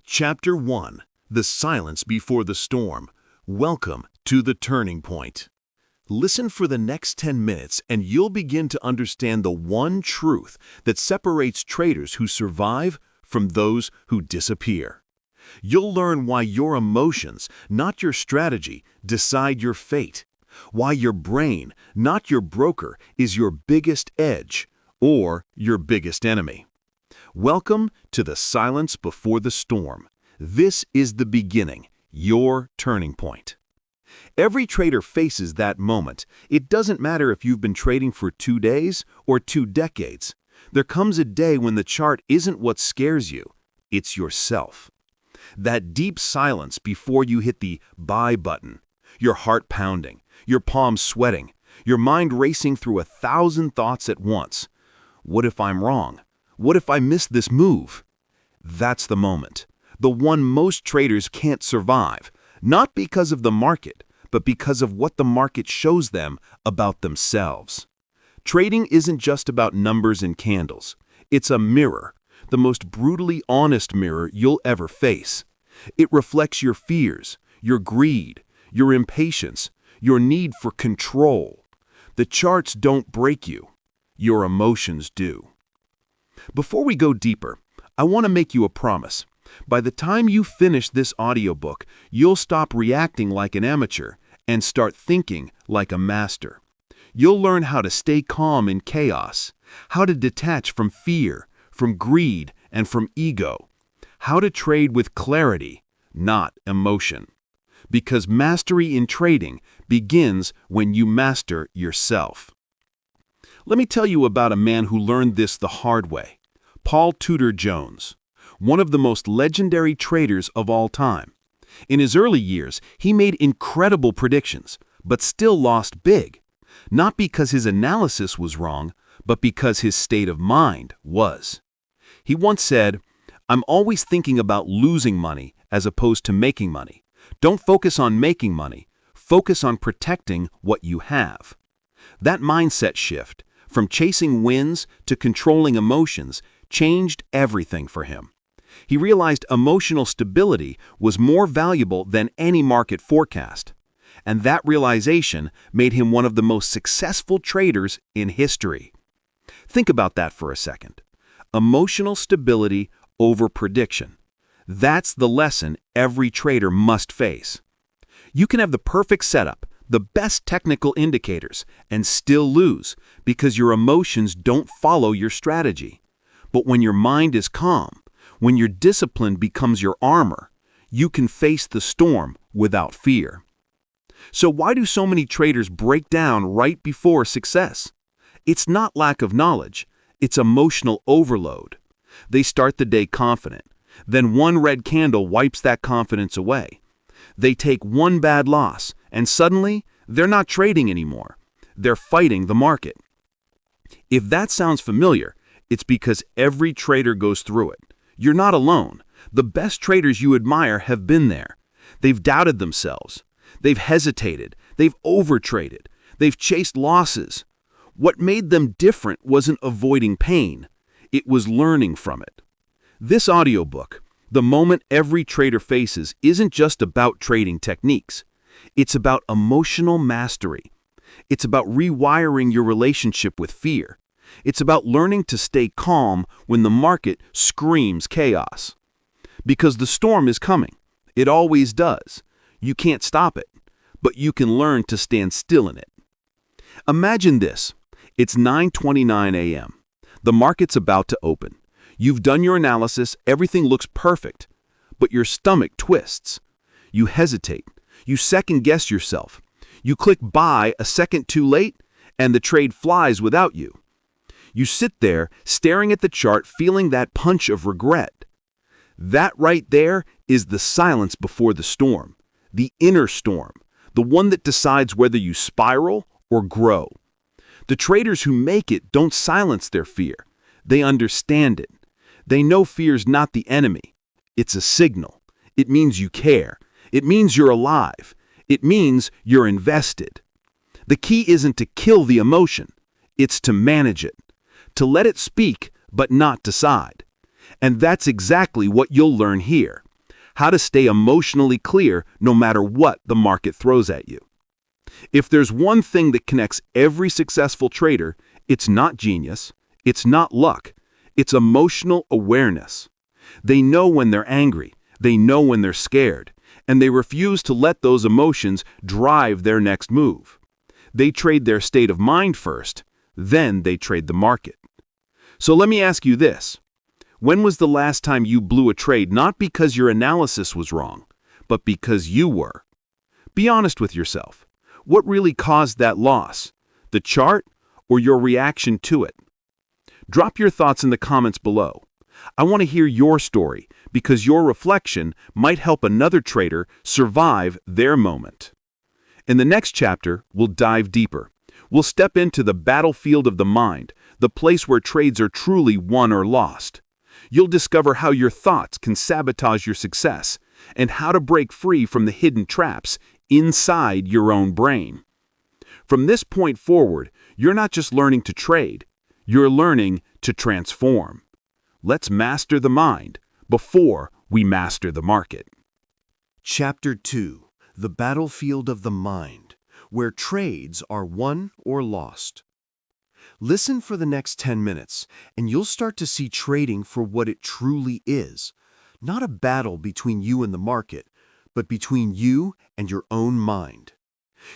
Chapter 1. The Silence Before the Storm. Welcome to the Turning Point. Listen for the next 10 minutes and you'll begin to understand the one truth that separates traders who survive from those who disappear. You'll learn why your emotions, not your strategy, decide your fate. Why your brain, not your broker, is your biggest edge or your biggest enemy. Welcome to the silence before the storm. This is the beginning, your turning point. Every trader faces that moment. It doesn't matter if you've been trading for 2 days or 2 decades. There comes a day when the chart isn't what scares you, it's yourself. That deep silence before you hit the buy button, your heart pounding, your palms sweating, your mind racing through 1,000 thoughts at once. What if I'm wrong? What if I miss this move? That's the moment, the one most traders can't survive, not because of the market, but because of what the market shows them about themselves. Trading isn't just about numbers and candles. It's a mirror, the most brutally honest mirror you'll ever face. It reflects your fears, your greed, your impatience, your need for control. The charts don't break you. Your emotions do. Before we go deeper, I want to make you a promise. By the time you finish this audiobook, you'll stop reacting like an amateur and start thinking like a master. You'll learn how to stay calm in chaos, how to detach from fear, from greed, and from ego, how to trade with clarity, not emotion. Because mastery in trading begins when you master yourself. Let me tell you about a man who learned this the hard way. Paul Tudor Jones, one of the most legendary traders of all time. In his early years, he made incredible predictions, but still lost big. Not because his analysis was wrong, but because his state of mind was. He once said, "I'm always thinking about losing money as opposed to making money. Don't focus on making money, focus on protecting what you have." That mindset shift, from chasing wins to controlling emotions, changed everything for him. He realized emotional stability was more valuable than any market forecast. And that realization made him one of the most successful traders in history. Think about that for a second. Emotional stability over prediction. That's the lesson every trader must face. You can have the perfect setup, the best technical indicators, and still lose because your emotions don't follow your strategy. But when your mind is calm, when your discipline becomes your armor, you can face the storm without fear. So why do so many traders break down right before success? It's not lack of knowledge, it's emotional overload. They start the day confident, then one red candle wipes that confidence away. They take one bad loss, and suddenly, they're not trading anymore. They're fighting the market. If that sounds familiar, it's because every trader goes through it. You're not alone. The best traders you admire have been there. They've doubted themselves. They've hesitated. They've overtraded. They've chased losses. What made them different wasn't avoiding pain. It was learning from it. This audiobook, The Moment Every Trader Faces, isn't just about trading techniques. It's about emotional mastery. It's about rewiring your relationship with fear. It's about learning to stay calm when the market screams chaos. Because the storm is coming. It always does. You can't stop it, but you can learn to stand still in it. Imagine this. It's 9:29 a.m. The market's about to open. You've done your analysis, everything looks perfect, but your stomach twists. You hesitate. You second-guess yourself. You click buy a second too late, and the trade flies without you. You sit there, staring at the chart, feeling that punch of regret. That right there is the silence before the storm, the inner storm, the one that decides whether you spiral or grow. The traders who make it don't silence their fear. They understand it. They know fear's not the enemy. It's a signal. It means you care. It means you're alive. It means you're invested. The key isn't to kill the emotion. It's to manage it. To let it speak, but not decide. And that's exactly what you'll learn here. how to stay emotionally clear no matter what the market throws at you. If there's one thing that connects every successful trader, it's not genius, it's not luck, it's emotional awareness. They know when they're angry, they know when they're scared, and they refuse to let those emotions drive their next move. They trade their state of mind first, then they trade the market. So let me ask you this. When was the last time you blew a trade not because your analysis was wrong, but because you were? Be honest with yourself. What really caused that loss? The chart or your reaction to it? Drop your thoughts in the comments below. I want to hear your story because your reflection might help another trader survive their moment. In the next chapter, we'll dive deeper. We'll step into the battlefield of the mind, the place where trades are truly won or lost. You'll discover how your thoughts can sabotage your success and how to break free from the hidden traps inside your own brain. From this point forward, you're not just learning to trade, you're learning to transform. Let's master the mind before we master the market. Chapter 2: The Battlefield of the Mind, where trades are won or lost. Listen for the next 10 minutes, and you'll start to see trading for what it truly is. Not a battle between you and the market, but between you and your own mind.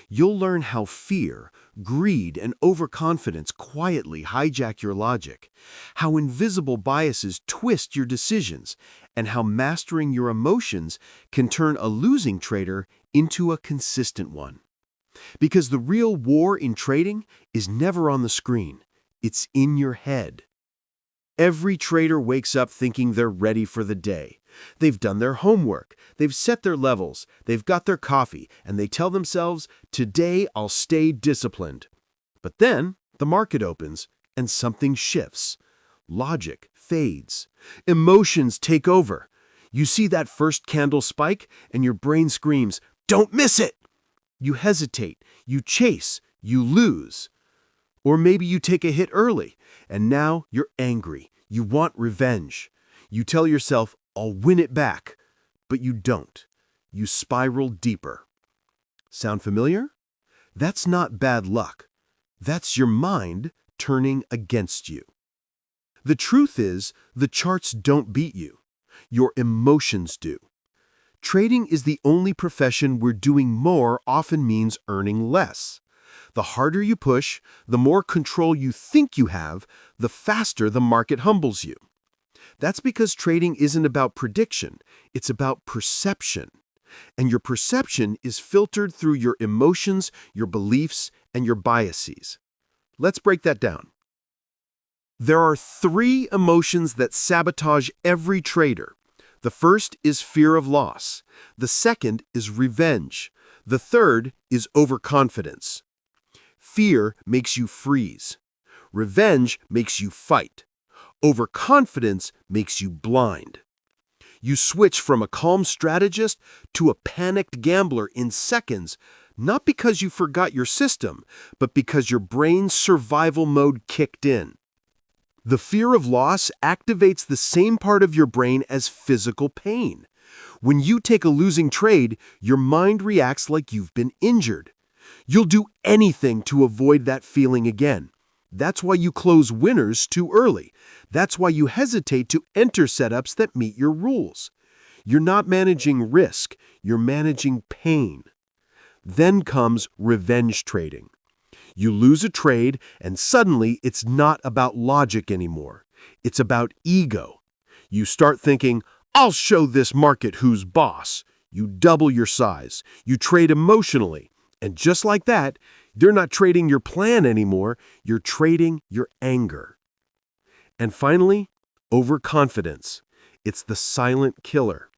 You'll learn how fear, greed, and overconfidence quietly hijack your logic, how invisible biases twist your decisions, and how mastering your emotions can turn a losing trader into a consistent one. Because the real war in trading is never on the screen, it's in your head. Every trader wakes up thinking they're ready for the day. They've done their homework, they've set their levels, they've got their coffee, and they tell themselves, "Today I'll stay disciplined." But then the market opens and something shifts. Logic fades. Emotions take over. You see that first candle spike and your brain screams, "Don't miss it!" You hesitate, you chase, you lose. Or maybe you take a hit early, and now you're angry. You want revenge. You tell yourself, "I'll win it back." But you don't. You spiral deeper. Sound familiar? That's not bad luck. That's your mind turning against you. The truth is, the charts don't beat you. Your emotions do. Trading is the only profession where doing more often means earning less. The harder you push, the more control you think you have, the faster the market humbles you. That's because trading isn't about prediction, it's about perception. And your perception is filtered through your emotions, your beliefs, and your biases. Let's break that down. There are 3 emotions that sabotage every trader. The first is fear of loss. The second is revenge. The third is overconfidence. Fear makes you freeze. Revenge makes you fight. Overconfidence makes you blind. You switch from a calm strategist to a panicked gambler in seconds, not because you forgot your system, but because your brain's survival mode kicked in. The fear of loss activates the same part of your brain as physical pain. When you take a losing trade, your mind reacts like you've been injured. You'll do anything to avoid that feeling again. That's why you close winners too early. That's why you hesitate to enter setups that meet your rules. You're not managing risk, you're managing pain. Then comes revenge trading. You lose a trade, and suddenly it's not about logic anymore. It's about ego. You start thinking, "I'll show this market who's boss." You double your size. You trade emotionally. And just like that, you're not trading your plan anymore. You're trading your anger. And finally, overconfidence. It's the silent killer.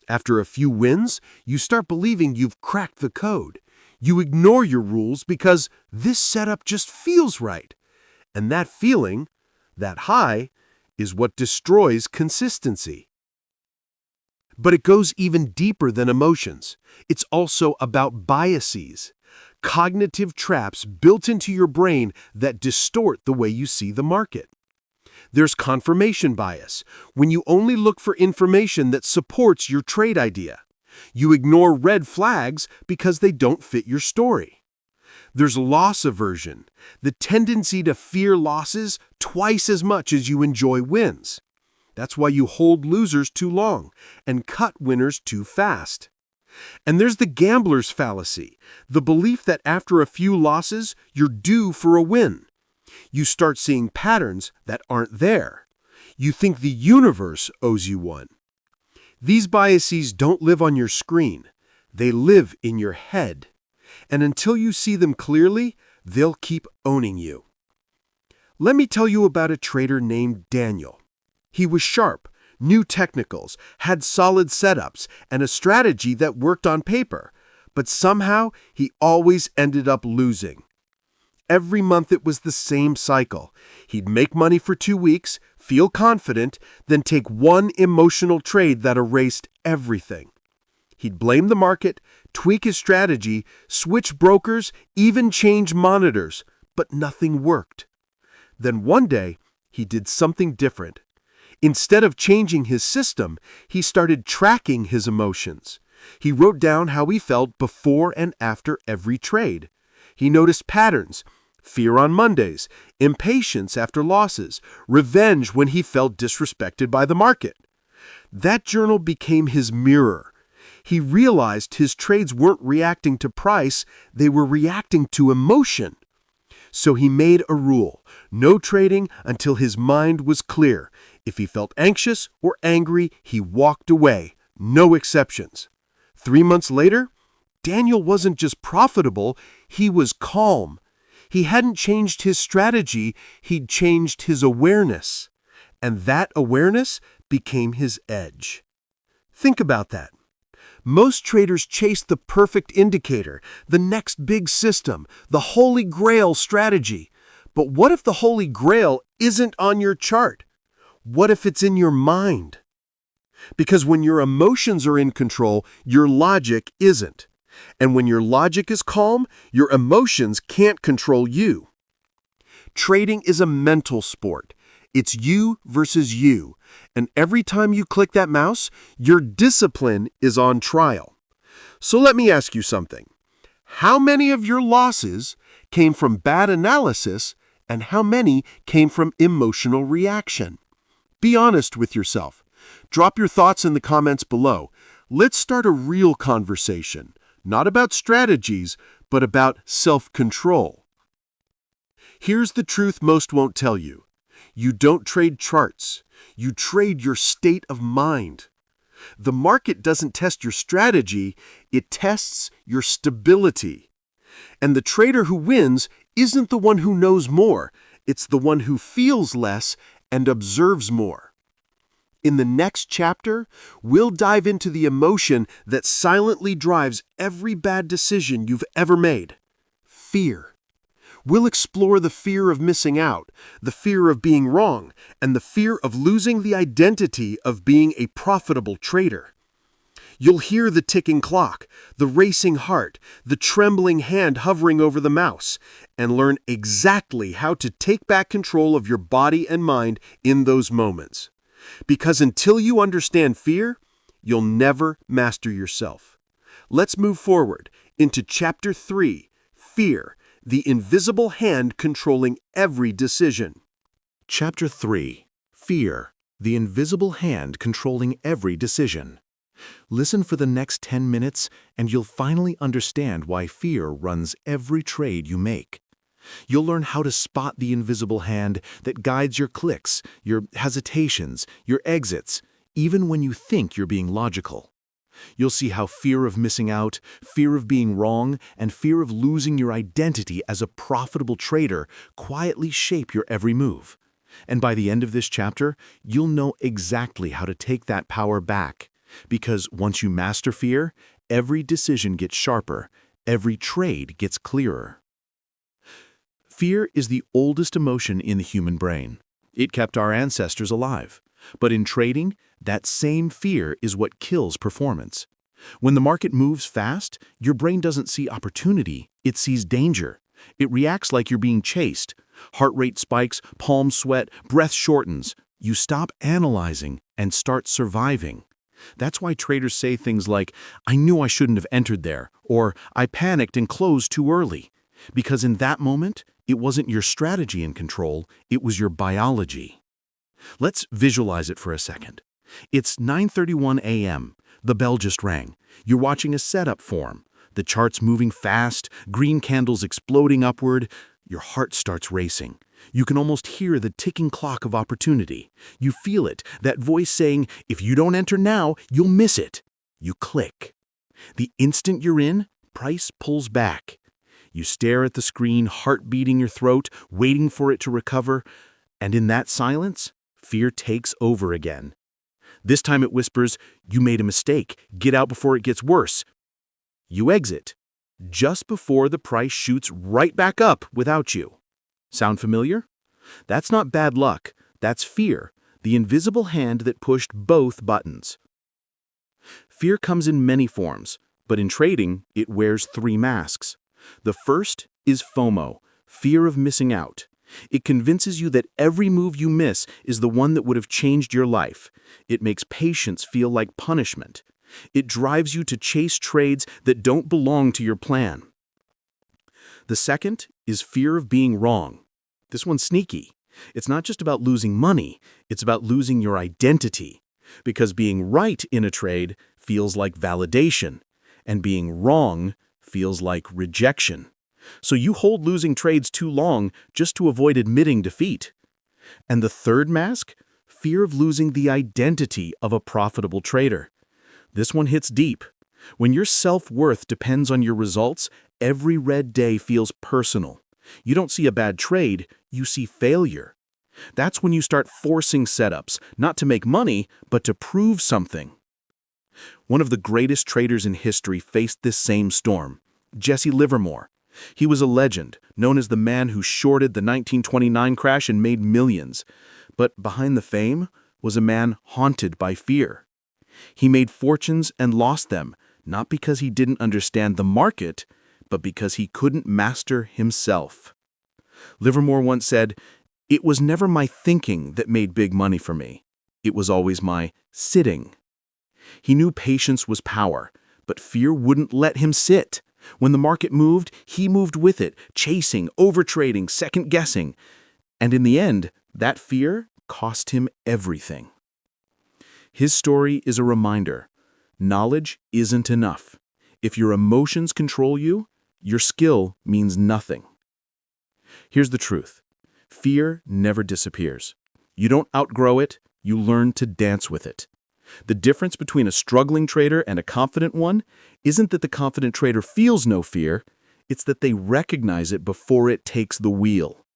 After a few wins, you start believing you've cracked the code. You ignore your rules because this setup just feels right. And that feeling, that high, is what destroys consistency. But it goes even deeper than emotions. It's also about biases, cognitive traps built into your brain that distort the way you see the market. There's confirmation bias, when you only look for information that supports your trade idea. You ignore red flags because they don't fit your story. There's loss aversion, the tendency to fear losses twice as much as you enjoy wins. That's why you hold losers too long and cut winners too fast. And there's the gambler's fallacy, the belief that after a few losses, you're due for a win. You start seeing patterns that aren't there. You think the universe owes you one. These biases don't live on your screen. They live in your head. And until you see them clearly, they'll keep owning you. Let me tell you about a trader named Daniel. He was sharp, knew technicals, had solid setups, and a strategy that worked on paper, but somehow he always ended up losing. Every month it was the same cycle. He'd make money for 2 weeks, feel confident, then take one emotional trade that erased everything. He'd blame the market, tweak his strategy, switch brokers, even change monitors, but nothing worked. Then one day, he did something different. Instead of changing his system, he started tracking his emotions. He wrote down how he felt before and after every trade. He noticed patterns: fear on Mondays, impatience after losses, revenge when he felt disrespected by the market. That journal became his mirror. He realized his trades weren't reacting to price, they were reacting to emotion. So he made a rule: no trading until his mind was clear. If he felt anxious or angry, he walked away. No exceptions. 3 months later, Daniel wasn't just profitable, he was calm. He hadn't changed his strategy, he'd changed his awareness. And that awareness became his edge. Think about that. Most traders chase the perfect indicator, the next big system, the holy grail strategy. But what if the holy grail isn't on your chart? What if it's in your mind? Because when your emotions are in control, your logic isn't. And when your logic is calm, your emotions can't control you. Trading is a mental sport. It's you versus you. And every time you click that mouse, your discipline is on trial. So let me ask you something. How many of your losses came from bad analysis, and how many came from emotional reaction? Be honest with yourself. Drop your thoughts in the comments below. Let's start a real conversation, not about strategies, but about self-control. Here's the truth most won't tell you. You don't trade charts. You trade your state of mind. The market doesn't test your strategy, it tests your stability. And the trader who wins isn't the one who knows more, it's the one who feels less and observes more. In the next chapter, we'll dive into the emotion that silently drives every bad decision you've ever made: fear. We'll explore the fear of missing out, the fear of being wrong, and the fear of losing the identity of being a profitable trader. You'll hear the ticking clock, the racing heart, the trembling hand hovering over the mouse, and learn exactly how to take back control of your body and mind in those moments. Because until you understand fear, you'll never master yourself. Let's move forward into Chapter 3, Fear, the invisible hand controlling every decision. Chapter 3. Fear, the invisible hand controlling every decision. Listen for the next 10 minutes and you'll finally understand why fear runs every trade you make. You'll learn how to spot the invisible hand that guides your clicks, your hesitations, your exits, even when you think you're being logical. You'll see how fear of missing out, fear of being wrong, and fear of losing your identity as a profitable trader quietly shape your every move. And by the end of this chapter, you'll know exactly how to take that power back. Because once you master fear, every decision gets sharper, every trade gets clearer. Fear is the oldest emotion in the human brain. It kept our ancestors alive. But in trading, that same fear is what kills performance. When the market moves fast, your brain doesn't see opportunity, it sees danger. It reacts like you're being chased. Heart rate spikes, palms sweat, breath shortens. You stop analyzing and start surviving. That's why traders say things like, "I knew I shouldn't have entered there," or "I panicked and closed too early." Because in that moment, it wasn't your strategy in control, it was your biology. Let's visualize it for a second. It's 9:31 a.m. The bell just rang. You're watching a setup form. The chart's moving fast, green candles exploding upward. Your heart starts racing. You can almost hear the ticking clock of opportunity. You feel it, that voice saying, "If you don't enter now, you'll miss it." You click. The instant you're in, price pulls back. You stare at the screen, heart beating your throat, waiting for it to recover. And in that silence, fear takes over again. This time it whispers, "You made a mistake. Get out before it gets worse." You exit, just before the price shoots right back up without you. Sound familiar? That's not bad luck. That's fear, the invisible hand that pushed both buttons. Fear comes in many forms, but in trading, it wears three masks. The first is FOMO, fear of missing out. It convinces you that every move you miss is the one that would have changed your life. It makes patience feel like punishment. It drives you to chase trades that don't belong to your plan. The second is fear of being wrong. This one's sneaky. It's not just about losing money, it's about losing your identity. Because being right in a trade feels like validation, and being wrong feels like rejection. So you hold losing trades too long just to avoid admitting defeat. And the third mask? Fear of losing the identity of a profitable trader. This one hits deep. When your self-worth depends on your results, every red day feels personal. You don't see a bad trade, you see failure. That's when you start forcing setups, not to make money, but to prove something. One of the greatest traders in history faced this same storm, Jesse Livermore. He was a legend, known as the man who shorted the 1929 crash and made millions. But behind the fame was a man haunted by fear. He made fortunes and lost them, not because he didn't understand the market, but because he couldn't master himself. Livermore once said, "It was never my thinking that made big money for me. It was always my sitting." He knew patience was power, but fear wouldn't let him sit. When the market moved, he moved with it, chasing, overtrading, second-guessing. And in the end, that fear cost him everything. His story is a reminder. Knowledge isn't enough. If your emotions control you, your skill means nothing. Here's the truth. Fear never disappears. You don't outgrow it, you learn to dance with it. The difference between a struggling trader and a confident one isn't that the confident trader feels no fear, it's that they recognize it before it takes the wheel.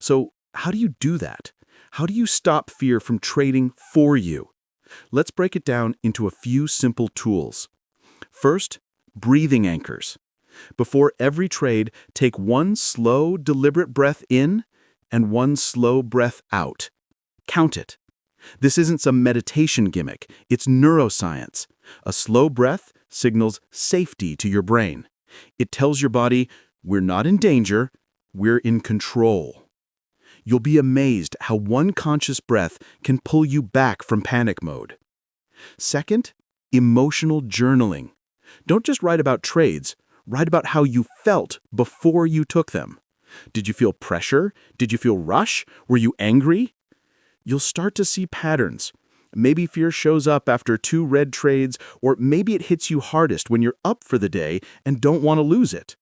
So, how do you do that? How do you stop fear from trading for you? Let's break it down into a few simple tools. First, breathing anchors. Before every trade, take one slow, deliberate breath in and one slow breath out. Count it. This isn't some meditation gimmick, it's neuroscience. A slow breath signals safety to your brain. It tells your body, we're not in danger, we're in control. You'll be amazed how one conscious breath can pull you back from panic mode. Second, emotional journaling. Don't just write about trades, write about how you felt before you took them. Did you feel pressure? Did you feel rush? Were you angry? You'll start to see patterns. Maybe fear shows up after 2 red trades, or maybe it hits you hardest when you're up for the day and don't want to lose it.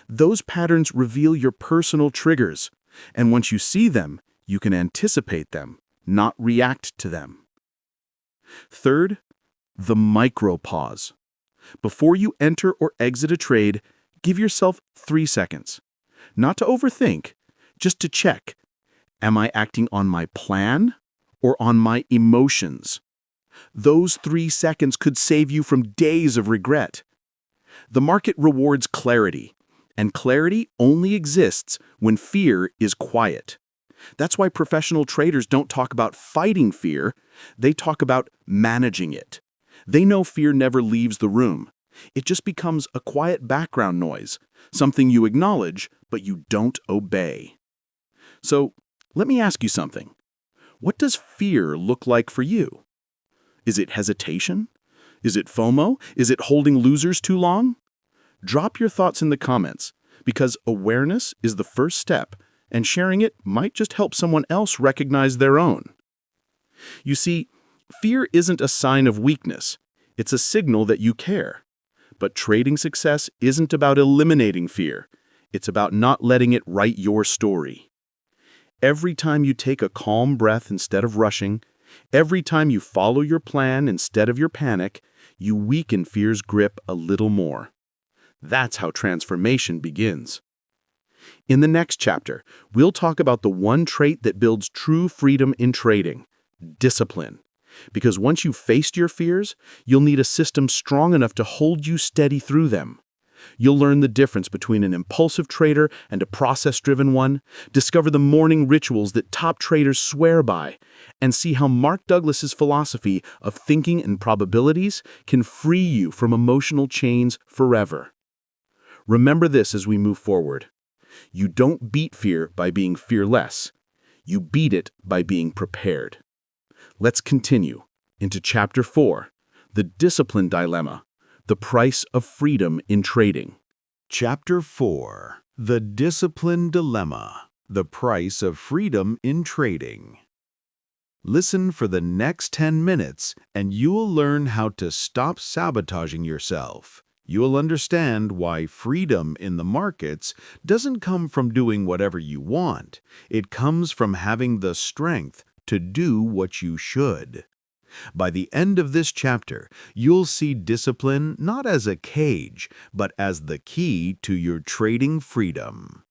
Those patterns reveal your personal triggers, and once you see them, you can anticipate them, not react to them. Third, the micro-pause. Before you enter or exit a trade, give yourself 3 seconds. Not to overthink, just to check. Am I acting on my plan or on my emotions? Those 3 seconds could save you from days of regret. The market rewards clarity, and clarity only exists when fear is quiet. That's why professional traders don't talk about fighting fear, they talk about managing it. They know fear never leaves the room. It just becomes a quiet background noise, something you acknowledge, but you don't obey. So, let me ask you something. What does fear look like for you? Is it hesitation? Is it FOMO? Is it holding losers too long? Drop your thoughts in the comments, because awareness is the first step, and sharing it might just help someone else recognize their own. You see, fear isn't a sign of weakness. It's a signal that you care. But trading success isn't about eliminating fear. It's about not letting it write your story. Every time you take a calm breath instead of rushing, every time you follow your plan instead of your panic, you weaken fear's grip a little more. That's how transformation begins. In the next chapter, we'll talk about the one trait that builds true freedom in trading: discipline. Because once you've faced your fears, you'll need a system strong enough to hold you steady through them. You'll learn the difference between an impulsive trader and a process-driven one, discover the morning rituals that top traders swear by, and see how Mark Douglas's philosophy of thinking and probabilities can free you from emotional chains forever. Remember this as we move forward. You don't beat fear by being fearless. You beat it by being prepared. Let's continue into Chapter 4, The Discipline Dilemma, the Price of Freedom in Trading. Chapter 4: The Discipline Dilemma, the Price of Freedom in Trading. Listen for the next 10 minutes and you'll learn how to stop sabotaging yourself. You'll understand why freedom in the markets doesn't come from doing whatever you want. It comes from having the strength to do what you should. By the end of this chapter, you'll see discipline not as a cage, but as the key to your trading freedom.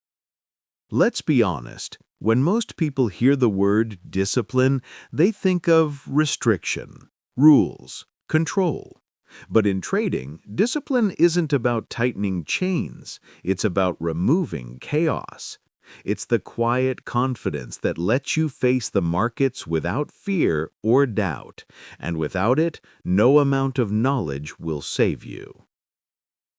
Let's be honest. When most people hear the word discipline, they think of restriction, rules, control. But in trading, discipline isn't about tightening chains. It's about removing chaos. It's the quiet confidence that lets you face the markets without fear or doubt, and without it, no amount of knowledge will save you.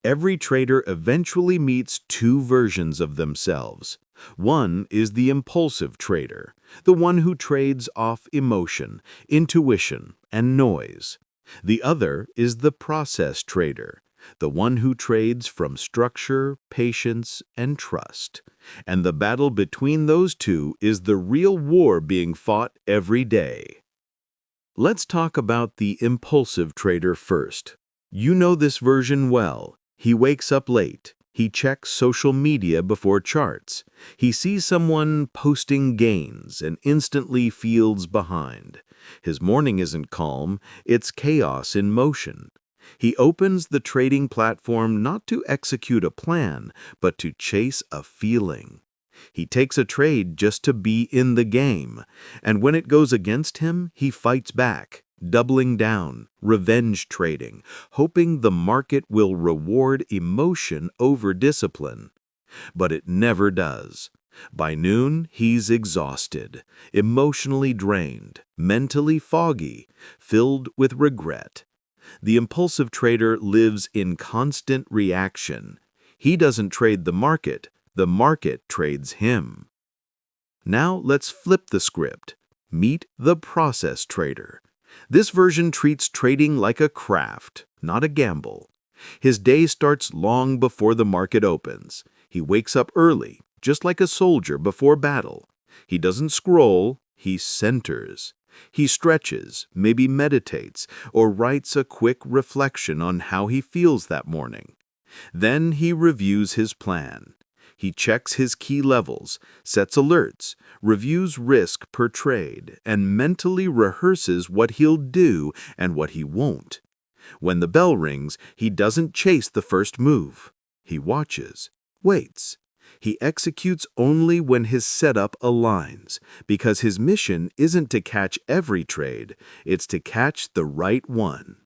Every trader eventually meets two versions of themselves. One is the impulsive trader, the one who trades off emotion, intuition, and noise. The other is the process trader, the one who trades from structure, patience, and trust. And the battle between those two is the real war being fought every day. Let's talk about the impulsive trader first. You know this version well. He wakes up late. He checks social media before charts. He sees someone posting gains and instantly feels behind. His morning isn't calm, it's chaos in motion. He opens the trading platform not to execute a plan, but to chase a feeling. He takes a trade just to be in the game, and when it goes against him, he fights back, doubling down, revenge trading, hoping the market will reward emotion over discipline. But it never does. By noon, he's exhausted, emotionally drained, mentally foggy, filled with regret. The impulsive trader lives in constant reaction. He doesn't trade the market trades him. Now let's flip the script. Meet the process trader. This version treats trading like a craft, not a gamble. His day starts long before the market opens. He wakes up early, just like a soldier before battle. He doesn't scroll, he centers. He stretches, maybe meditates, or writes a quick reflection on how he feels that morning. Then he reviews his plan. He checks his key levels, sets alerts, reviews risk per trade, and mentally rehearses what he'll do and what he won't. When the bell rings, he doesn't chase the first move. He watches, waits. He executes only when his setup aligns, because his mission isn't to catch every trade, it's to catch the right one.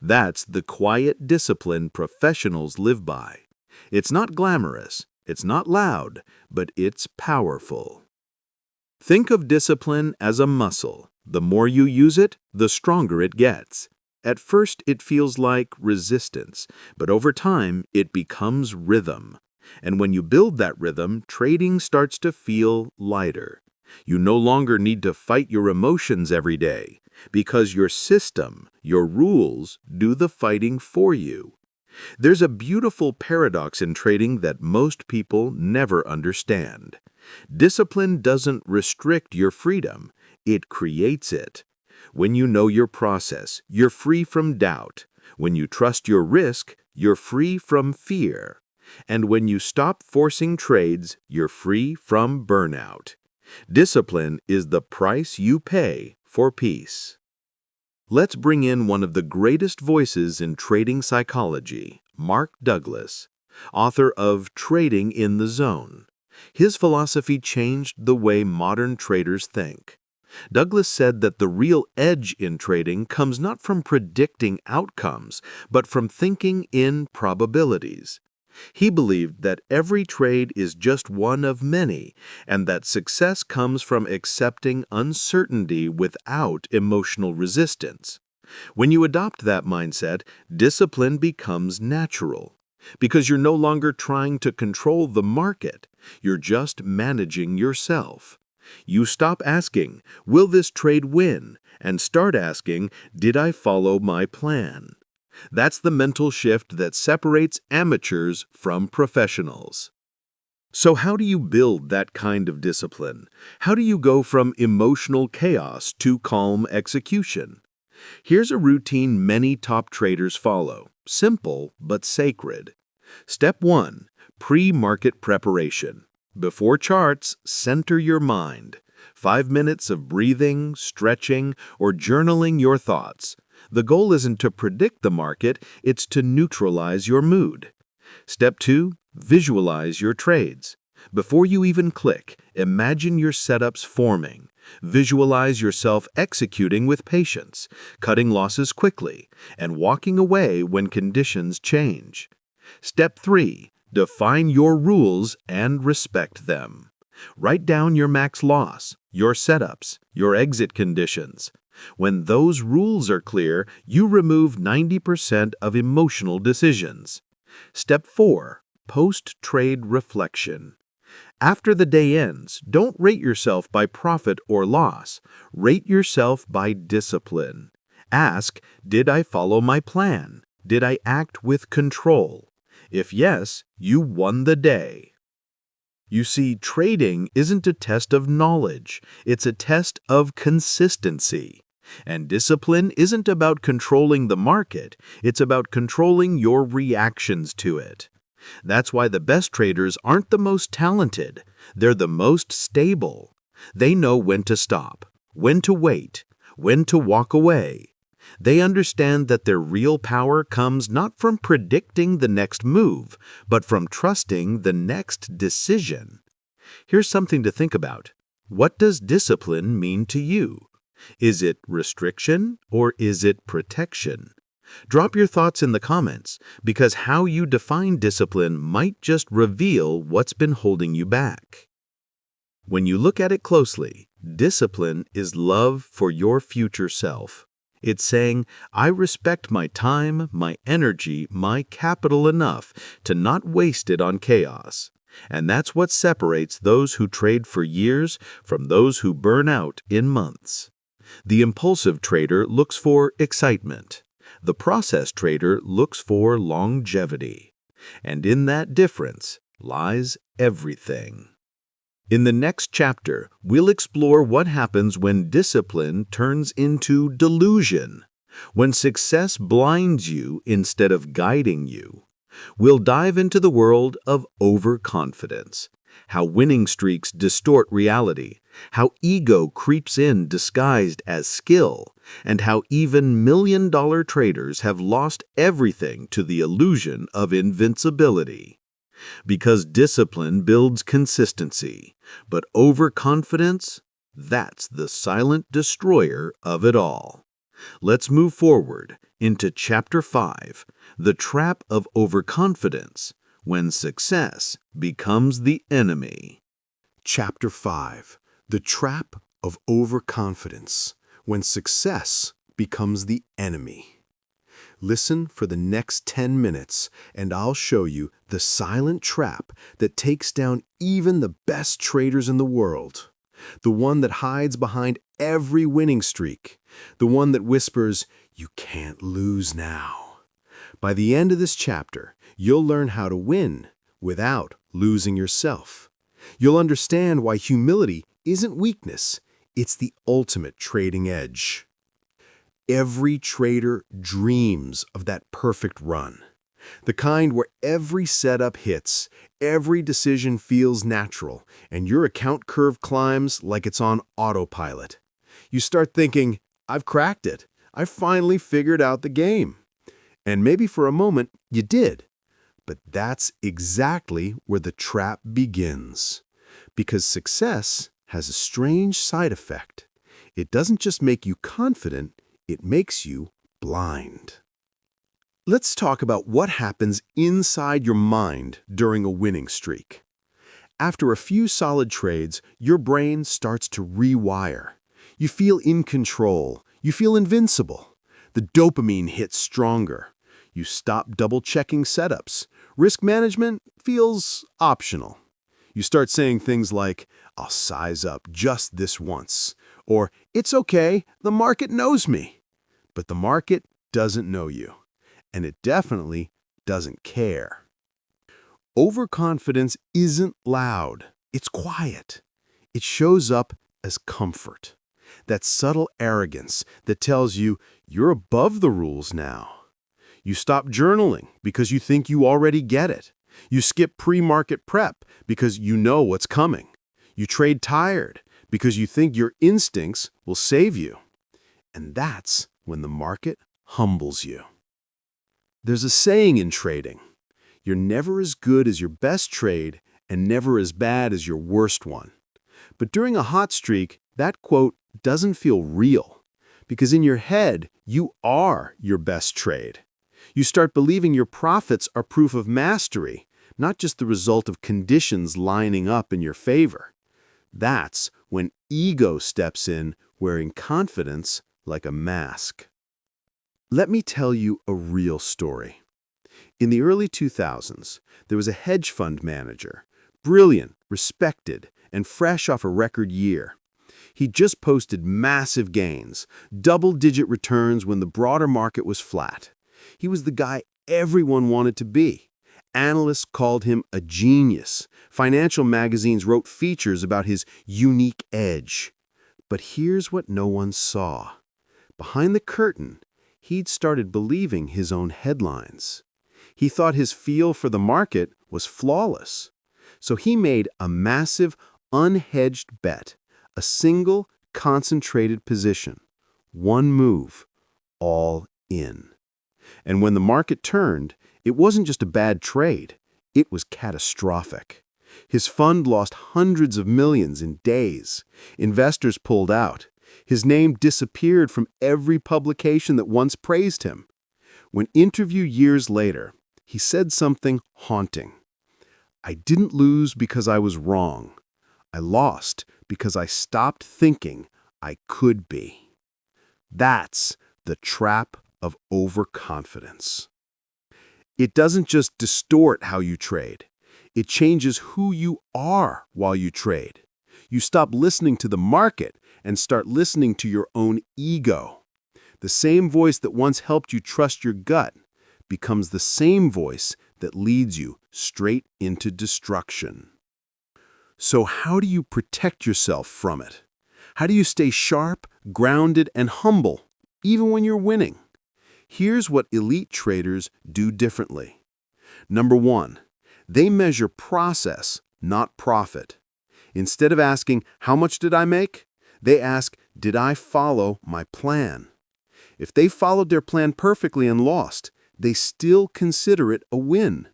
That's the quiet discipline professionals live by. It's not glamorous, it's not loud, but it's powerful. Think of discipline as a muscle. The more you use it, the stronger it gets. At first, it feels like resistance, but over time, it becomes rhythm. And when you build that rhythm, trading starts to feel lighter. You no longer need to fight your emotions every day, because your system, your rules, do the fighting for you. There's a beautiful paradox in trading that most people never understand. Discipline doesn't restrict your freedom, it creates it. When you know your process, you're free from doubt. When you trust your risk, you're free from fear. And when you stop forcing trades, you're free from burnout. Discipline is the price you pay for peace. Let's bring in one of the greatest voices in trading psychology, Mark Douglas, author of Trading in the Zone. His philosophy changed the way modern traders think. Douglas said that the real edge in trading comes not from predicting outcomes, but from thinking in probabilities. He believed that every trade is just one of many, and that success comes from accepting uncertainty without emotional resistance. When you adopt that mindset, discipline becomes natural, because you're no longer trying to control the market, you're just managing yourself. You stop asking, "Will this trade win?" and start asking, "Did I follow my plan?" That's the mental shift that separates amateurs from professionals. So how do you build that kind of discipline? How do you go from emotional chaos to calm execution? Here's a routine many top traders follow, simple but sacred. Step 1. Pre-market preparation. Before charts, center your mind. 5 minutes of breathing, stretching, or journaling your thoughts. The goal isn't to predict the market, it's to neutralize your mood. Step 2. Visualize your trades. Before you even click, imagine your setups forming. Visualize yourself executing with patience, cutting losses quickly, and walking away when conditions change. Step 3. Define your rules and respect them. Write down your max loss, your setups, your exit conditions. When those rules are clear, you remove 90% of emotional decisions. Step 4. Post-trade reflection. After the day ends, don't rate yourself by profit or loss. Rate yourself by discipline. Ask, did I follow my plan? Did I act with control? If yes, you won the day. You see, trading isn't a test of knowledge, it's a test of consistency. And discipline isn't about controlling the market, it's about controlling your reactions to it. That's why the best traders aren't the most talented, they're the most stable. They know when to stop, when to wait, when to walk away. They understand that their real power comes not from predicting the next move, but from trusting the next decision. Here's something to think about. What does discipline mean to you? Is it restriction or is it protection? Drop your thoughts in the comments, because how you define discipline might just reveal what's been holding you back. When you look at it closely, discipline is love for your future self. It's saying, I respect my time, my energy, my capital enough to not waste it on chaos. And that's what separates those who trade for years from those who burn out in months. The impulsive trader looks for excitement. The process trader looks for longevity. And in that difference lies everything. In the next chapter, we'll explore what happens when discipline turns into delusion, when success blinds you instead of guiding you. We'll dive into the world of overconfidence, how winning streaks distort reality, how ego creeps in disguised as skill, and how even million-dollar traders have lost everything to the illusion of invincibility. Because discipline builds consistency, but overconfidence, that's the silent destroyer of it all. Let's move forward into Chapter 5, The Trap of Overconfidence, when success becomes the enemy. Chapter 5. The Trap of Overconfidence, when success becomes the enemy. Listen for the next 10 minutes, and I'll show you the silent trap that takes down even the best traders in the world. The one that hides behind every winning streak. The one that whispers, "You can't lose now." By the end of this chapter, you'll learn how to win without losing yourself. You'll understand why humility isn't weakness, it's the ultimate trading edge. Every trader dreams of that perfect run. The kind where every setup hits, every decision feels natural, and your account curve climbs like it's on autopilot. You start thinking, "I've cracked it. I finally figured out the game." And maybe for a moment, you did. But that's exactly where the trap begins. Because success has a strange side effect. It doesn't just make you confident, it makes you blind. Let's talk about what happens inside your mind during a winning streak. After a few solid trades, your brain starts to rewire. You feel in control. You feel invincible. The dopamine hits stronger. You stop double-checking setups. Risk management feels optional. You start saying things like, "I'll size up just this once," or "It's okay, the market knows me." But the market doesn't know you, and it definitely doesn't care. Overconfidence isn't loud, it's quiet. It shows up as comfort. That subtle arrogance that tells you you're above the rules now. You stop journaling because you think you already get it. You skip pre-market prep because you know what's coming. You trade tired because you think your instincts will save you. And that's when the market humbles you. There's a saying in trading, you're never as good as your best trade and never as bad as your worst one. But during a hot streak, that quote doesn't feel real, because in your head, you are your best trade. You start believing your profits are proof of mastery, not just the result of conditions lining up in your favor. That's when ego steps in, wearing confidence like a mask. Let me tell you a real story. In the early 2000s, there was a hedge fund manager, brilliant, respected, and fresh off a record year. He just posted massive gains, double-digit returns when the broader market was flat. He was the guy everyone wanted to be. Analysts called him a genius. Financial magazines wrote features about his unique edge. But here's what no one saw. Behind the curtain, he'd started believing his own headlines. He thought his feel for the market was flawless. So he made a massive, unhedged bet, a single, concentrated position. One move, all in. And when the market turned, it wasn't just a bad trade, it was catastrophic. His fund lost hundreds of millions in days. Investors pulled out. His name disappeared from every publication that once praised him. When interviewed years later, he said something haunting. "I didn't lose because I was wrong. I lost because I stopped thinking I could be." That's the trap of overconfidence. It doesn't just distort how you trade. It changes who you are while you trade. You stop listening to the market and start listening to your own ego. The same voice that once helped you trust your gut becomes the same voice that leads you straight into destruction. So how do you protect yourself from it? How do you stay sharp, grounded, and humble, even when you're winning? Here's what elite traders do differently. Number one, they measure process, not profit. Instead of asking, "How much did I make?" they ask, "Did I follow my plan?" If they followed their plan perfectly and lost, they still consider it a win,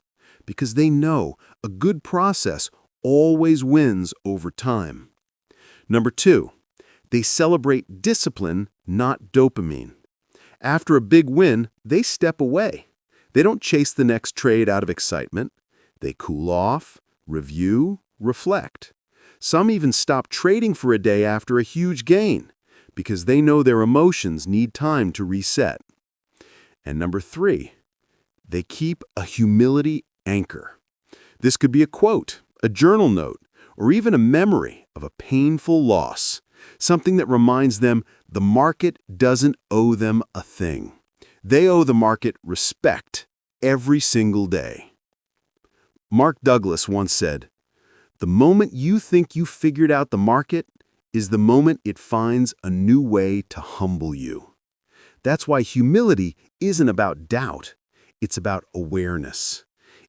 because they know a good process always wins over time. Number two, they celebrate discipline, not dopamine. After a big win, they step away. They don't chase the next trade out of excitement. They cool off, review, reflect. Some even stop trading for a day after a huge gain, because they know their emotions need time to reset. And number 3, they keep a humility anchor. This could be a quote, a journal note, or even a memory of a painful loss, something that reminds them the market doesn't owe them a thing. They owe the market respect every single day. Mark Douglas once said, "The moment you think you figured out the market is the moment it finds a new way to humble you." That's why humility isn't about doubt. It's about awareness.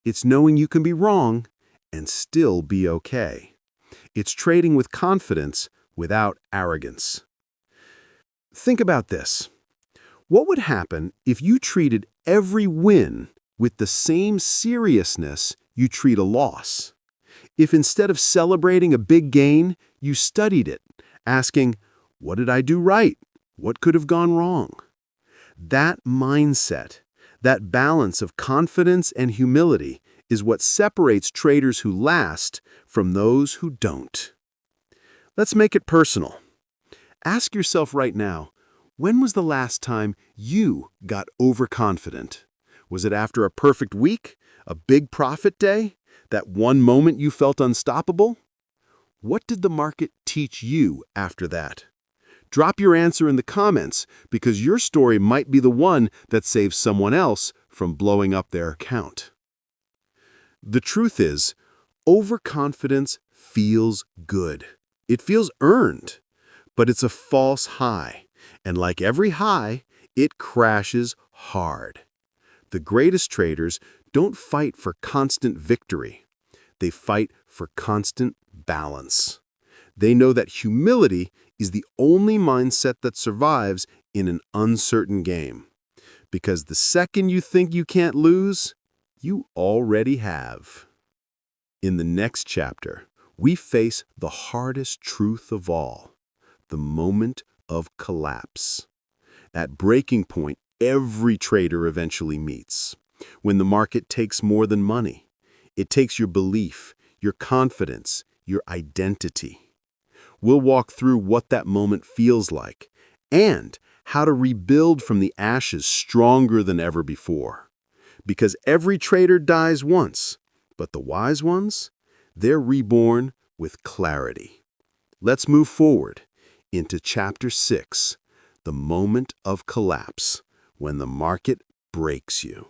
It's knowing you can be wrong and still be okay. It's trading with confidence without arrogance. Think about this. What would happen if you treated every win with the same seriousness you treat a loss? If instead of celebrating a big gain, you studied it, asking, "What did I do right? What could have gone wrong?" That mindset, that balance of confidence and humility, is what separates traders who last from those who don't. Let's make it personal. Ask yourself right now, when was the last time you got overconfident? Was it after a perfect week, a big profit day, that one moment you felt unstoppable? What did the market teach you after that? Drop your answer in the comments, because your story might be the one that saves someone else from blowing up their account. The truth is, overconfidence feels good. It feels earned, but it's a false high. And like every high, it crashes hard. The greatest traders don't fight for constant victory. They fight for constant balance. They know that humility is the only mindset that survives in an uncertain game. Because the second you think you can't lose, you already have. In the next chapter, we face the hardest truth of all, the moment of collapse. At breaking point, every trader eventually meets. When the market takes more than money, it takes your belief, your confidence, your identity. We'll walk through what that moment feels like and how to rebuild from the ashes stronger than ever before. Because every trader dies once, but the wise ones, they're reborn with clarity. Let's move forward into Chapter 6, the moment of collapse, when the market breaks you.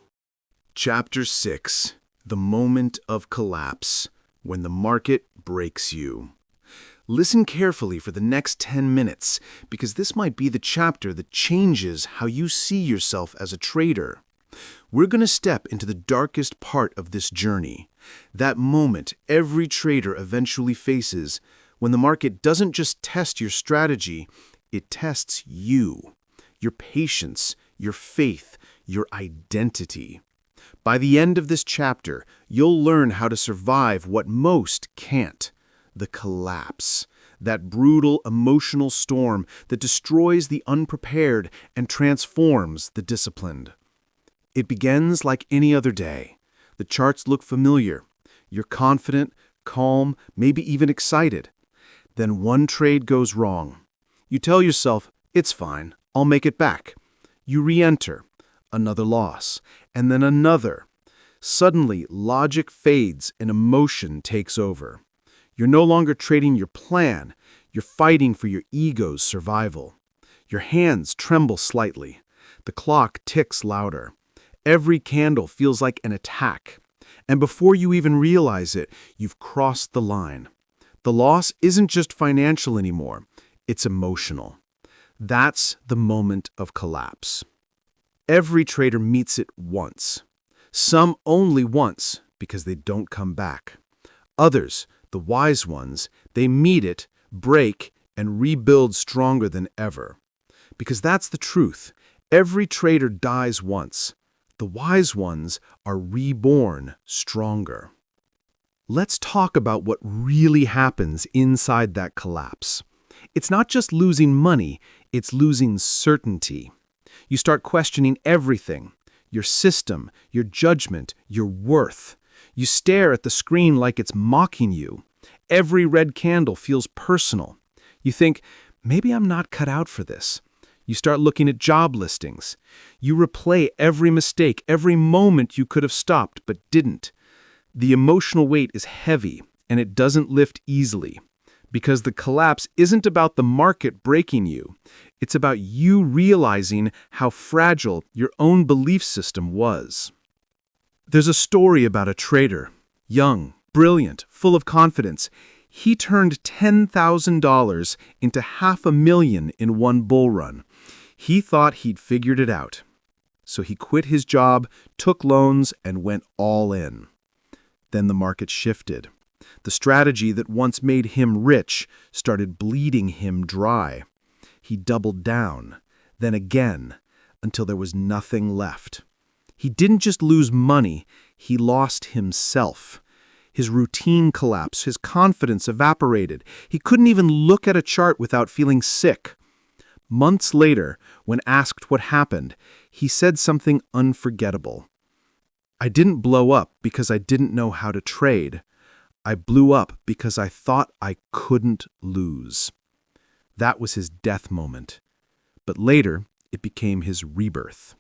Chapter 6, the moment of collapse, when the market breaks you. Listen carefully for the next 10 minutes, because this might be the chapter that changes how you see yourself as a trader. We're going to step into the darkest part of this journey, that moment every trader eventually faces, when the market doesn't just test your strategy, it tests you, your patience, your faith, your identity. By the end of this chapter, you'll learn how to survive what most can't, the collapse, that brutal emotional storm that destroys the unprepared and transforms the disciplined. It begins like any other day. The charts look familiar. You're confident, calm, maybe even excited. Then one trade goes wrong. You tell yourself, "It's fine, I'll make it back." You re-enter. Another loss, and then another. Suddenly, logic fades and emotion takes over. You're no longer trading your plan. You're fighting for your ego's survival. Your hands tremble slightly. The clock ticks louder. Every candle feels like an attack. And before you even realize it, you've crossed the line. The loss isn't just financial anymore. It's emotional. That's the moment of collapse. Every trader meets it once. Some only once, because they don't come back. Others, the wise ones, they meet it, break, and rebuild stronger than ever. Because that's the truth. Every trader dies once. The wise ones are reborn stronger. Let's talk about what really happens inside that collapse. It's not just losing money, it's losing certainty. You start questioning everything, your system, your judgment, your worth. You stare at the screen like it's mocking you. Every red candle feels personal. You think, maybe I'm not cut out for this. You start looking at job listings. You replay every mistake, every moment you could have stopped but didn't. The emotional weight is heavy, and it doesn't lift easily. Because the collapse isn't about the market breaking you. It's about you realizing how fragile your own belief system was. There's a story about a trader, young, brilliant, full of confidence. He turned $10,000 into $500,000 in one bull run. He thought he'd figured it out. So he quit his job, took loans, and went all in. Then the market shifted. The strategy that once made him rich started bleeding him dry. He doubled down, then again, until there was nothing left. He didn't just lose money, he lost himself. His routine collapsed, his confidence evaporated. He couldn't even look at a chart without feeling sick. Months later, when asked what happened, he said something unforgettable. "I didn't blow up because I didn't know how to trade. I blew up because I thought I couldn't lose." That was his death moment. But later, it became his rebirth.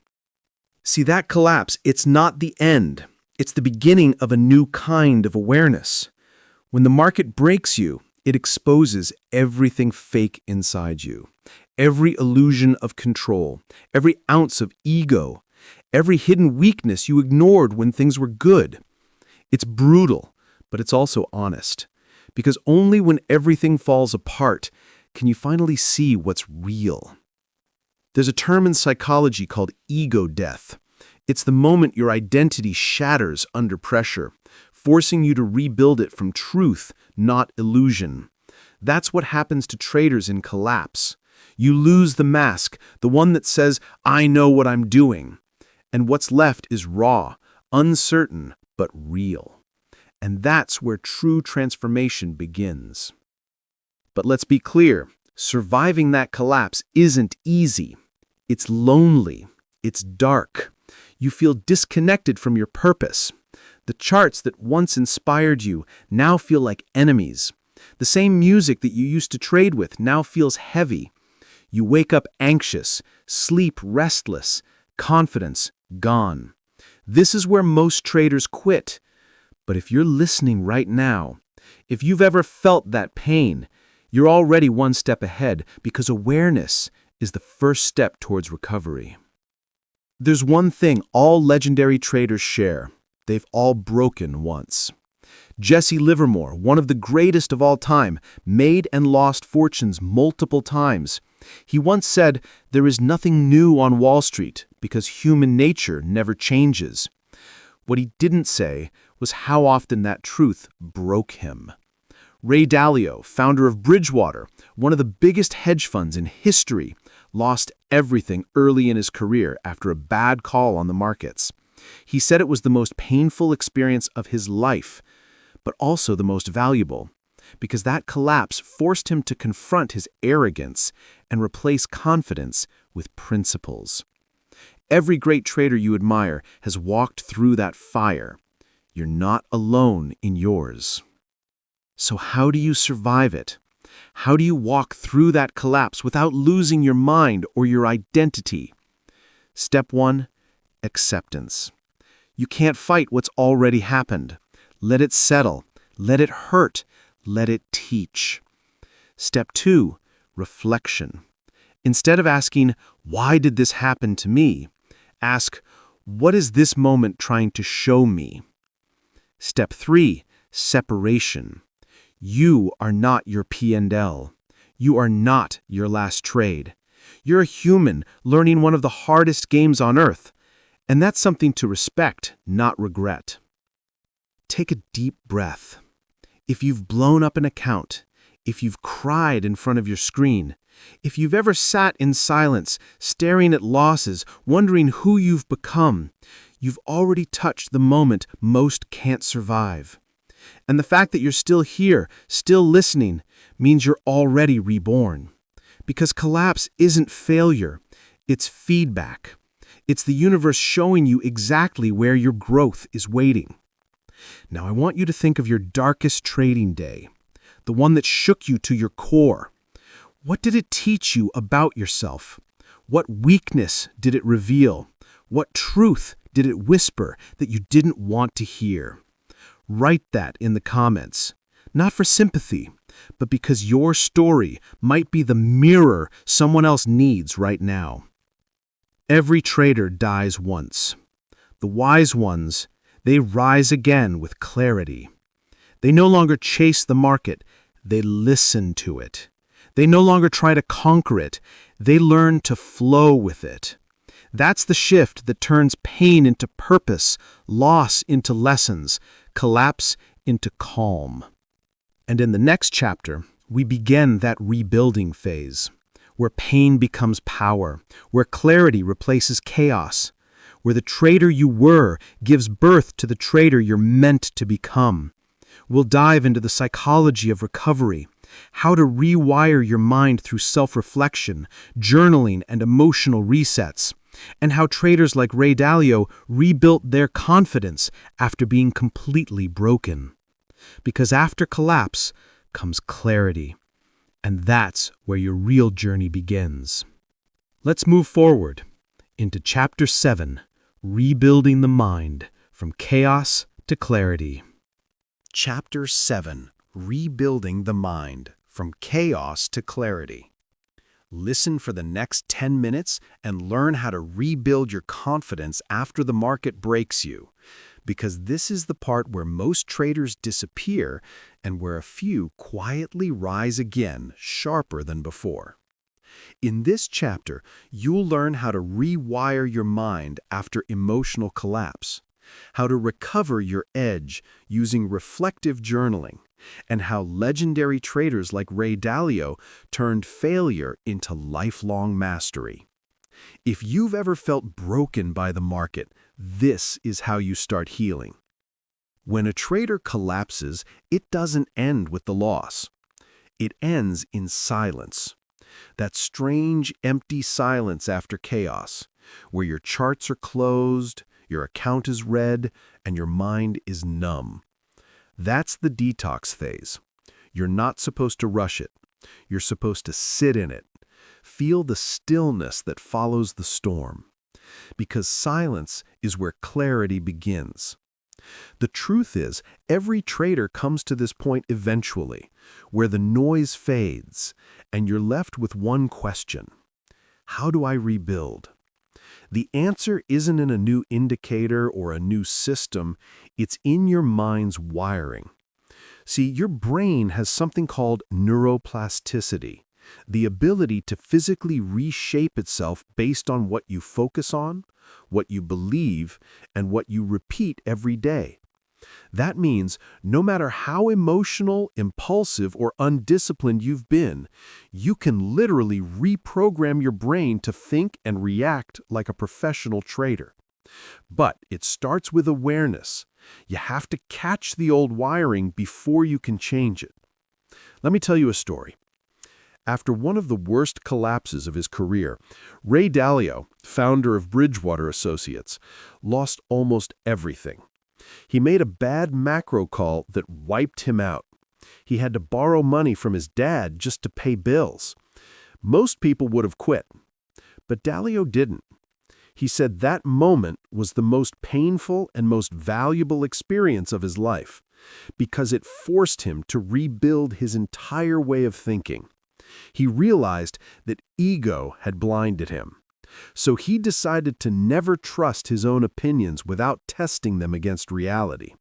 See, that collapse, it's not the end. It's the beginning of a new kind of awareness. When the market breaks you, it exposes everything fake inside you. Every illusion of control, every ounce of ego, every hidden weakness you ignored when things were good. It's brutal, but it's also honest. Because only when everything falls apart can you finally see what's real. There's a term in psychology called ego death. It's the moment your identity shatters under pressure, forcing you to rebuild it from truth, not illusion. That's what happens to traders in collapse. You lose the mask, the one that says, "I know what I'm doing." And what's left is raw, uncertain, but real. And that's where true transformation begins. But let's be clear, surviving that collapse isn't easy. It's lonely. It's dark. You feel disconnected from your purpose. The charts that once inspired you now feel like enemies. The same music that you used to trade with now feels heavy. You wake up anxious, sleep restless, confidence gone. This is where most traders quit. But if you're listening right now, if you've ever felt that pain, you're already one step ahead because awareness is the first step towards recovery. There's one thing all legendary traders share. They've all broken once. Jesse Livermore, one of the greatest of all time, made and lost fortunes multiple times. He once said, "There is nothing new on Wall Street because human nature never changes." What he didn't say was how often that truth broke him. Ray Dalio, founder of Bridgewater, one of the biggest hedge funds in history, lost everything early in his career after a bad call on the markets. He said it was the most painful experience of his life, but also the most valuable, because that collapse forced him to confront his arrogance and replace confidence with principles. Every great trader you admire has walked through that fire. You're not alone in yours. So how do you survive it? How do you walk through that collapse without losing your mind or your identity? Step 1, acceptance. You can't fight what's already happened. Let it settle. Let it hurt. Let it teach. Step 2, reflection. Instead of asking, "Why did this happen to me?" ask, "What is this moment trying to show me?" Step 3, separation. You are not your P&L. You are not your last trade. You're a human learning one of the hardest games on earth, and that's something to respect, not regret. Take a deep breath. If you've blown up an account, if you've cried in front of your screen, if you've ever sat in silence, staring at losses, wondering who you've become, you've already touched the moment most can't survive. And the fact that you're still here, still listening, means you're already reborn. Because collapse isn't failure, it's feedback. It's the universe showing you exactly where your growth is waiting. Now I want you to think of your darkest trading day, the one that shook you to your core. What did it teach you about yourself? What weakness did it reveal? What truth did it whisper that you didn't want to hear? Write that in the comments, not for sympathy, but because your story might be the mirror someone else needs right now. Every trader dies once. The wise ones, they rise again with clarity. They no longer chase the market, they listen to it. They no longer try to conquer it, they learn to flow with it. That's the shift that turns pain into purpose, loss into lessons, collapse into calm. And in the next chapter, we begin that rebuilding phase, where pain becomes power, where clarity replaces chaos, where the trader you were gives birth to the trader you're meant to become. We'll dive into the psychology of recovery, how to rewire your mind through self-reflection, journaling, and emotional resets, and how traders like Ray Dalio rebuilt their confidence after being completely broken. Because after collapse comes clarity, and that's where your real journey begins. Let's move forward into Chapter 7, Rebuilding the Mind from Chaos to Clarity. Chapter 7, Rebuilding the Mind from Chaos to Clarity. Listen for the next 10 minutes and learn how to rebuild your confidence after the market breaks you, because this is the part where most traders disappear and where a few quietly rise again, sharper than before. In this chapter, you'll learn how to rewire your mind after emotional collapse, how to recover your edge using reflective journaling, and how legendary traders like Ray Dalio turned failure into lifelong mastery. If you've ever felt broken by the market, this is how you start healing. When a trader collapses, it doesn't end with the loss. It ends in silence. That strange, empty silence after chaos, where your charts are closed, your account is red, and your mind is numb. That's the detox phase. You're not supposed to rush it. You're supposed to sit in it. Feel the stillness that follows the storm. Because silence is where clarity begins. The truth is, every trader comes to this point eventually, where the noise fades, and you're left with one question. How do I rebuild? The answer isn't in a new indicator or a new system, it's in your mind's wiring. See, your brain has something called neuroplasticity, the ability to physically reshape itself based on what you focus on, what you believe, and what you repeat every day. That means no matter how emotional, impulsive, or undisciplined you've been, you can literally reprogram your brain to think and react like a professional trader. But it starts with awareness. You have to catch the old wiring before you can change it. Let me tell you a story. After one of the worst collapses of his career, Ray Dalio, founder of Bridgewater Associates, lost almost everything. He made a bad macro call that wiped him out. He had to borrow money from his dad just to pay bills. Most people would have quit, but Dalio didn't. He said that moment was the most painful and most valuable experience of his life, because it forced him to rebuild his entire way of thinking. He realized that ego had blinded him. So he decided to never trust his own opinions without testing them against reality.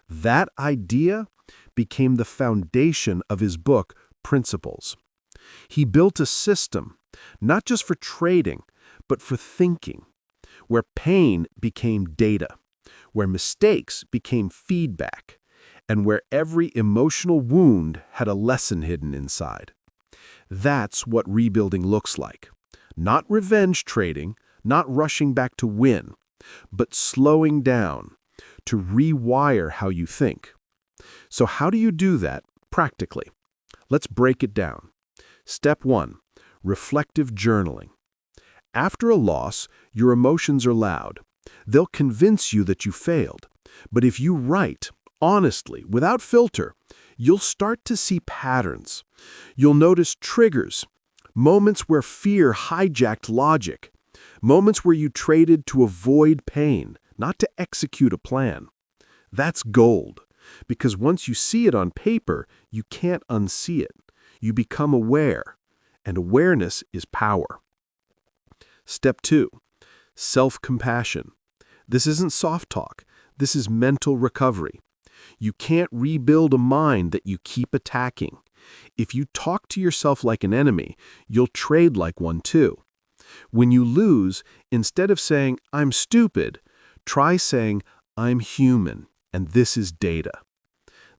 That idea became the foundation of his book, Principles. He built a system, not just for trading, but for thinking, where pain became data, where mistakes became feedback, and where every emotional wound had a lesson hidden inside. That's what rebuilding looks like. Not revenge trading, not rushing back to win, but slowing down to rewire how you think. So how do you do that practically? Let's break it down. Step 1, reflective journaling. After a loss, your emotions are loud. They'll convince you that you failed. But if you write, honestly, without filter, you'll start to see patterns. You'll notice triggers, Moments where fear hijacked logic. Moments where you traded to avoid pain, not to execute a plan. That's gold, because once you see it on paper, you can't unsee it. You become aware, and awareness is power. Step 2. Self-compassion. This isn't soft talk. This is mental recovery. You can't rebuild a mind that you keep attacking. If you talk to yourself like an enemy, you'll trade like one too. When you lose, instead of saying, "I'm stupid," try saying, "I'm human, and this is data."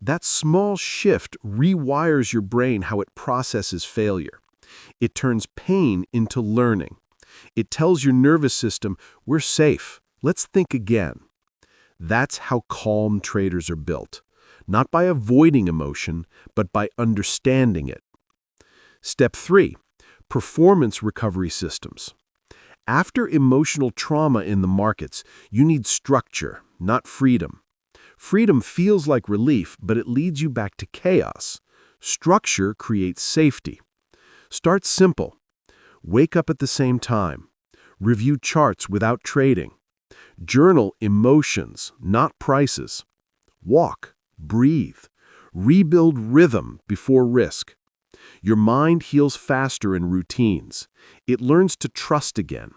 That small shift rewires your brain how it processes failure. It turns pain into learning. It tells your nervous system, "We're safe. Let's think again." That's how calm traders are built. Not by avoiding emotion, but by understanding it. Step 3. Performance recovery systems. After emotional trauma in the markets, you need structure, not freedom. Freedom feels like relief, but it leads you back to chaos. Structure creates safety. Start simple. Wake up at the same time. Review charts without trading. Journal emotions, not prices. Walk, breathe. Rebuild rhythm before risk. Your mind heals faster in routines. It learns to trust again.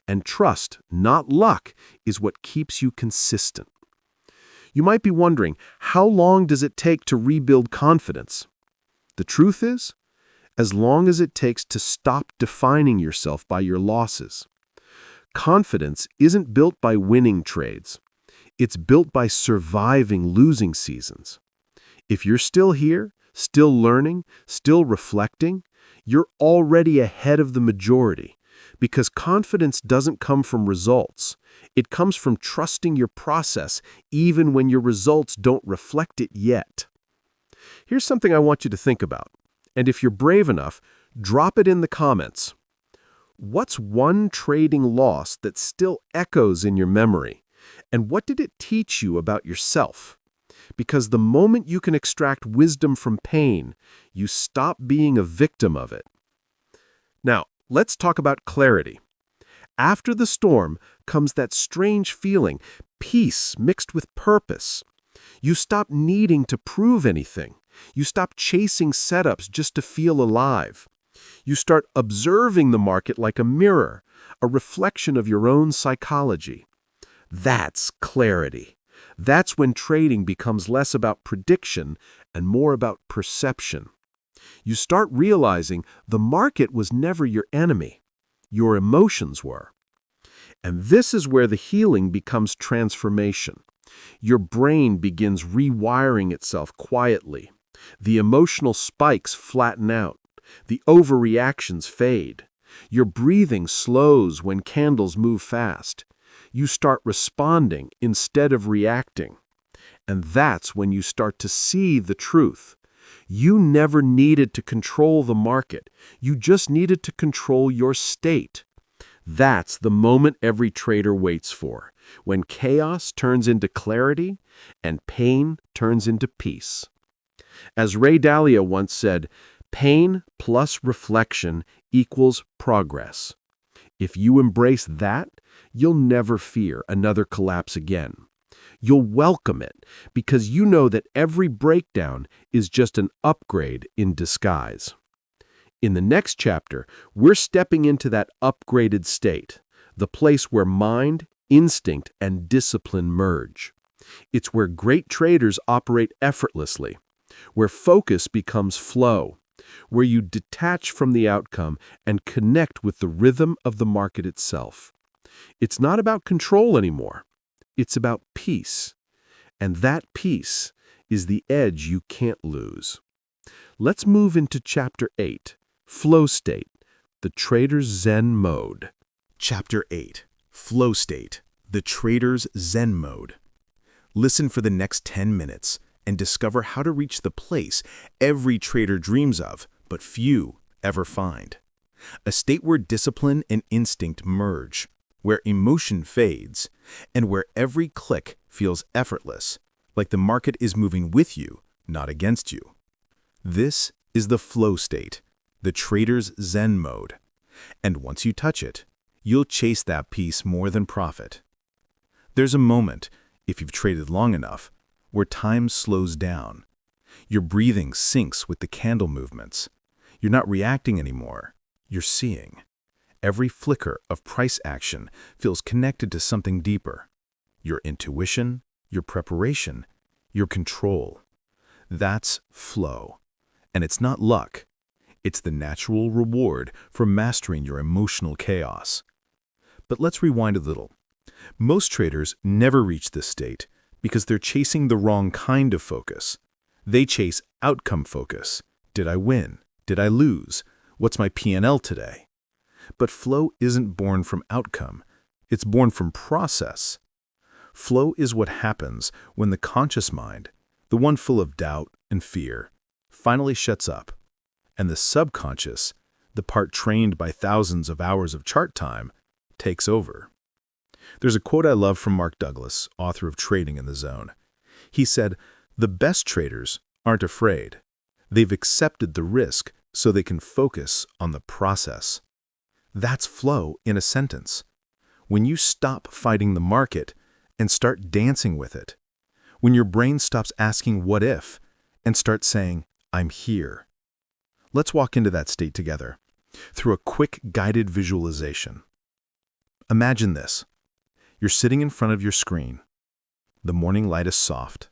And trust, not luck, is what keeps you consistent. You might be wondering, how long does it take to rebuild confidence? The truth is, as long as it takes to stop defining yourself by your losses. Confidence isn't built by winning trades. It's built by surviving losing seasons. If you're still here, still learning, still reflecting, you're already ahead of the majority, because confidence doesn't come from results. It comes from trusting your process even when your results don't reflect it yet. Here's something I want you to think about, and if you're brave enough, drop it in the comments. What's one trading loss that still echoes in your memory? And what did it teach you about yourself? Because the moment you can extract wisdom from pain, you stop being a victim of it. Now, let's talk about clarity. After the storm comes that strange feeling, peace mixed with purpose. You stop needing to prove anything. You stop chasing setups just to feel alive. You start observing the market like a mirror, a reflection of your own psychology. That's clarity. That's when trading becomes less about prediction and more about perception. You start realizing the market was never your enemy. Your emotions were. And this is where the healing becomes transformation. Your brain begins rewiring itself quietly. The emotional spikes flatten out. The overreactions fade. Your breathing slows when candles move fast. You start responding instead of reacting. And that's when you start to see the truth. You never needed to control the market. You just needed to control your state. That's the moment every trader waits for, when chaos turns into clarity and pain turns into peace. As Ray Dalio once said, pain plus reflection equals progress. If you embrace that, you'll never fear another collapse again. You'll welcome it because you know that every breakdown is just an upgrade in disguise. In the next chapter, we're stepping into that upgraded state, the place where mind, instinct, and discipline merge. It's where great traders operate effortlessly, where focus becomes flow, where you detach from the outcome and connect with the rhythm of the market itself. It's not about control anymore. It's about peace. And that peace is the edge you can't lose. Let's move into Chapter 8, Flow State, the Trader's Zen Mode. Chapter 8, Flow State, the Trader's Zen Mode. Listen for the next 10 minutes and discover how to reach the place every trader dreams of, but few ever find. A state where discipline and instinct merge, where emotion fades, and where every click feels effortless, like the market is moving with you, not against you. This is the flow state, the trader's Zen mode. And once you touch it, you'll chase that piece more than profit. There's a moment, if you've traded long enough, where time slows down. Your breathing syncs with the candle movements. You're not reacting anymore, you're seeing. Every flicker of price action feels connected to something deeper. Your intuition, your preparation, your control. That's flow. And it's not luck. It's the natural reward for mastering your emotional chaos. But let's rewind a little. Most traders never reach this state because they're chasing the wrong kind of focus. They chase outcome focus. Did I win? Did I lose? What's my P&L today? But flow isn't born from outcome. It's born from process. Flow is what happens when the conscious mind, the one full of doubt and fear, finally shuts up, and the subconscious, the part trained by thousands of hours of chart time, takes over. There's a quote I love from Mark Douglas, author of Trading in the Zone. He said, "The best traders aren't afraid. They've accepted the risk so they can focus on the process." That's flow in a sentence. When you stop fighting the market and start dancing with it. When your brain stops asking what if and starts saying, I'm here. Let's walk into that state together through a quick guided visualization. Imagine this. You're sitting in front of your screen. The morning light is soft.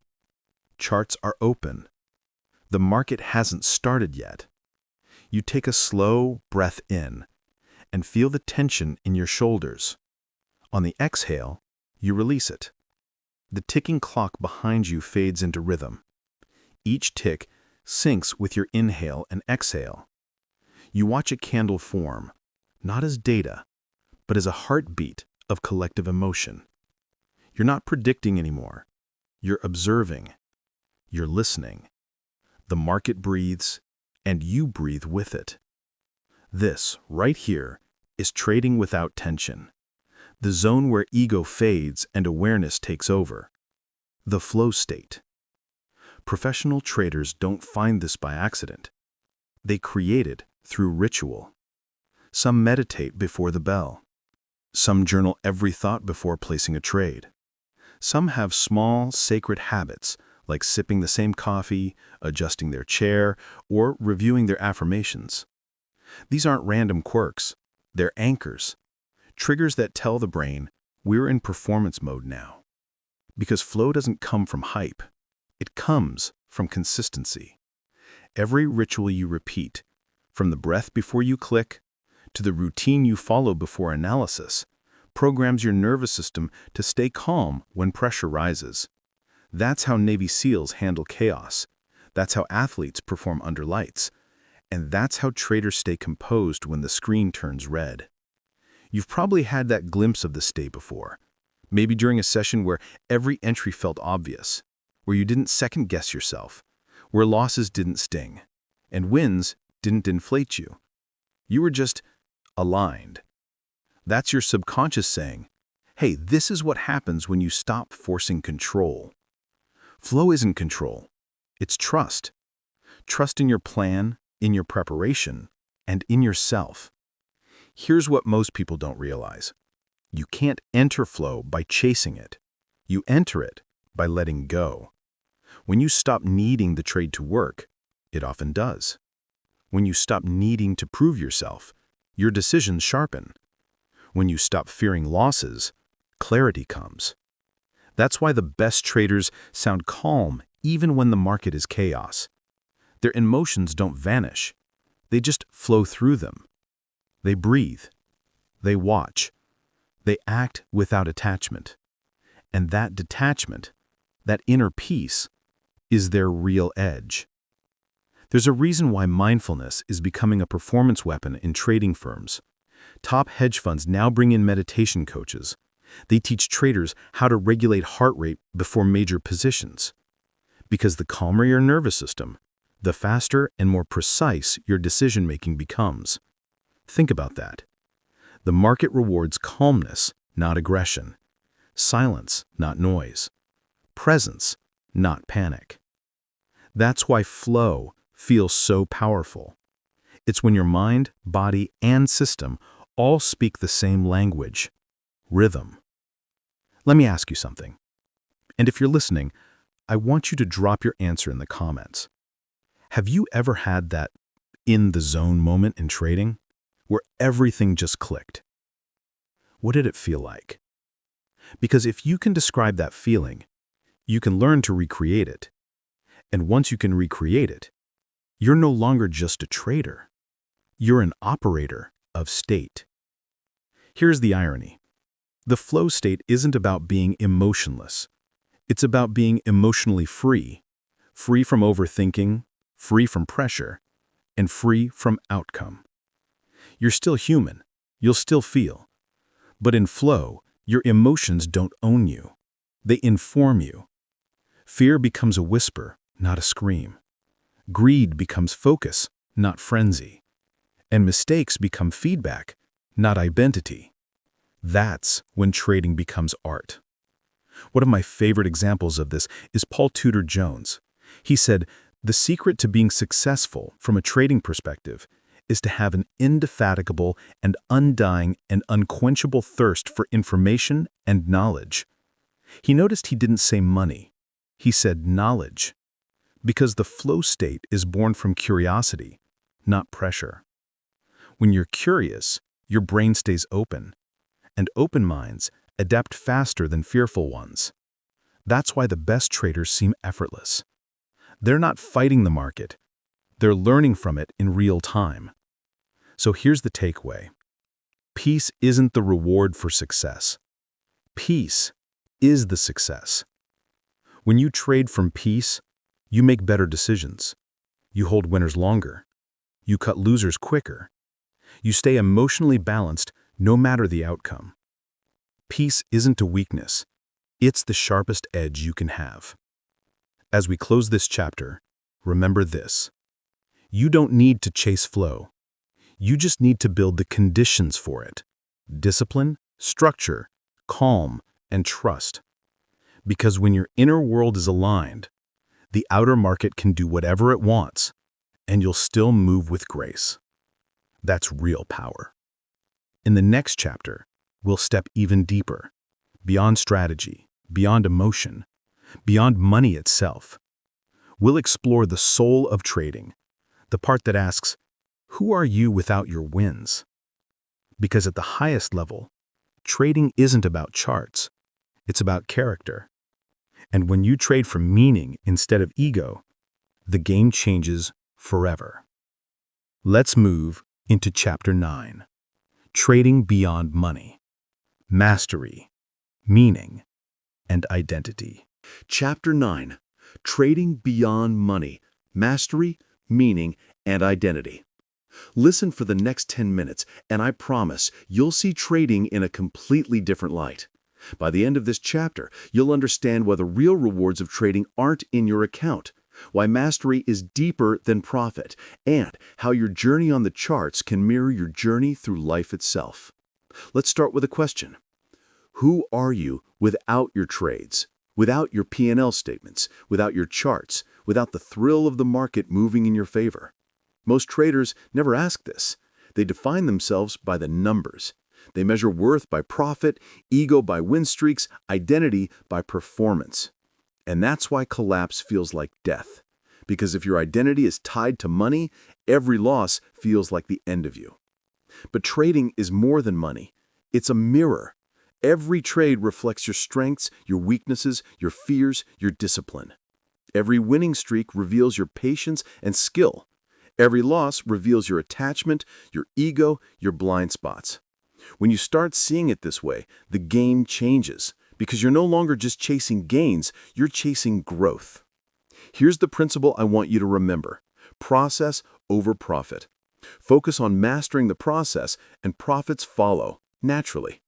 Charts are open. The market hasn't started yet. You take a slow breath in and feel the tension in your shoulders. On the exhale, you release it. The ticking clock behind you fades into rhythm. Each tick syncs with your inhale and exhale. You watch a candle form, not as data, but as a heartbeat of collective emotion. You're not predicting anymore. You're observing. You're listening. The market breathes, and you breathe with it. This, right here, is trading without tension. The zone where ego fades and awareness takes over. The flow state. Professional traders don't find this by accident. They create it through ritual. Some meditate before the bell. Some journal every thought before placing a trade. Some have small, sacred habits, like sipping the same coffee, adjusting their chair, or reviewing their affirmations. These aren't random quirks. They're anchors. Triggers that tell the brain, we're in performance mode now. Because flow doesn't come from hype. It comes from consistency. Every ritual you repeat, from the breath before you click, to the routine you follow before analysis, programs your nervous system to stay calm when pressure rises. That's how Navy SEALs handle chaos. That's how athletes perform under lights. And that's how traders stay composed when the screen turns red. You've probably had that glimpse of the state before. Maybe during a session where every entry felt obvious, where you didn't second-guess yourself, where losses didn't sting, and wins didn't inflate you. You were just aligned. That's your subconscious saying, hey, this is what happens when you stop forcing control. Flow isn't control. It's trust. Trust in your plan, in your preparation, and in yourself. Here's what most people don't realize. You can't enter flow by chasing it. You enter it by letting go. When you stop needing the trade to work, it often does. When you stop needing to prove yourself, your decisions sharpen. When you stop fearing losses, clarity comes. That's why the best traders sound calm even when the market is chaos. Their emotions don't vanish. They just flow through them. They breathe. They watch. They act without attachment. And that detachment, that inner peace, is their real edge. There's a reason why mindfulness is becoming a performance weapon in trading firms. Top hedge funds now bring in meditation coaches. They teach traders how to regulate heart rate before major positions. Because the calmer your nervous system, the faster and more precise your decision-making becomes. Think about that. The market rewards calmness, not aggression. Silence, not noise. Presence, not panic. That's why flow feels so powerful. It's when your mind, body, and system all speak the same language, rhythm. Let me ask you something. And if you're listening, I want you to drop your answer in the comments. Have you ever had that in-the-zone moment in trading where everything just clicked? What did it feel like? Because if you can describe that feeling, you can learn to recreate it. And once you can recreate it, you're no longer just a trader. You're an operator of state. Here's the irony. The flow state isn't about being emotionless. It's about being emotionally free, free from overthinking, free from pressure, and free from outcome. You're still human. You'll still feel. But in flow, your emotions don't own you. They inform you. Fear becomes a whisper, not a scream. Greed becomes focus, not frenzy. And mistakes become feedback, not identity. That's when trading becomes art. One of my favorite examples of this is Paul Tudor Jones. He said, "The secret to being successful from a trading perspective is to have an indefatigable and undying and unquenchable thirst for information and knowledge." He noticed he didn't say money. He said knowledge. Because the flow state is born from curiosity, not pressure. When you're curious, your brain stays open. And open minds adapt faster than fearful ones. That's why the best traders seem effortless. They're not fighting the market. They're learning from it in real time. So here's the takeaway. Peace isn't the reward for success. Peace is the success. When you trade from peace, you make better decisions. You hold winners longer. You cut losers quicker. You stay emotionally balanced no matter the outcome. Peace isn't a weakness. It's the sharpest edge you can have. As we close this chapter, remember this. You don't need to chase flow. You just need to build the conditions for it. Discipline, structure, calm, and trust. Because when your inner world is aligned, the outer market can do whatever it wants, and you'll still move with grace. That's real power. In the next chapter, we'll step even deeper, beyond strategy, beyond emotion, beyond money itself. We'll explore the soul of trading, the part that asks, who are you without your wins? Because at the highest level, trading isn't about charts, it's about character. And when you trade for meaning instead of ego, the game changes forever. Let's move into Chapter 9, Trading Beyond Money, Mastery, Meaning, and Identity. Chapter 9, Trading Beyond Money, Mastery, Meaning, and Identity. Listen for the next 10 minutes, and I promise you'll see trading in a completely different light. By the end of this chapter, you'll understand why the real rewards of trading aren't in your account, why mastery is deeper than profit, and how your journey on the charts can mirror your journey through life itself. Let's start with a question. Who are you without your trades, without your P&L statements, without your charts, without the thrill of the market moving in your favor? Most traders never ask this. They define themselves by the numbers. They measure worth by profit, ego by win streaks, identity by performance. And that's why collapse feels like death. Because if your identity is tied to money, every loss feels like the end of you. But trading is more than money. It's a mirror. Every trade reflects your strengths, your weaknesses, your fears, your discipline. Every winning streak reveals your patience and skill. Every loss reveals your attachment, your ego, your blind spots. When you start seeing it this way, the game changes, because you're no longer just chasing gains, you're chasing growth. Here's the principle I want you to remember. Process over profit. Focus on mastering the process, and profits follow, naturally.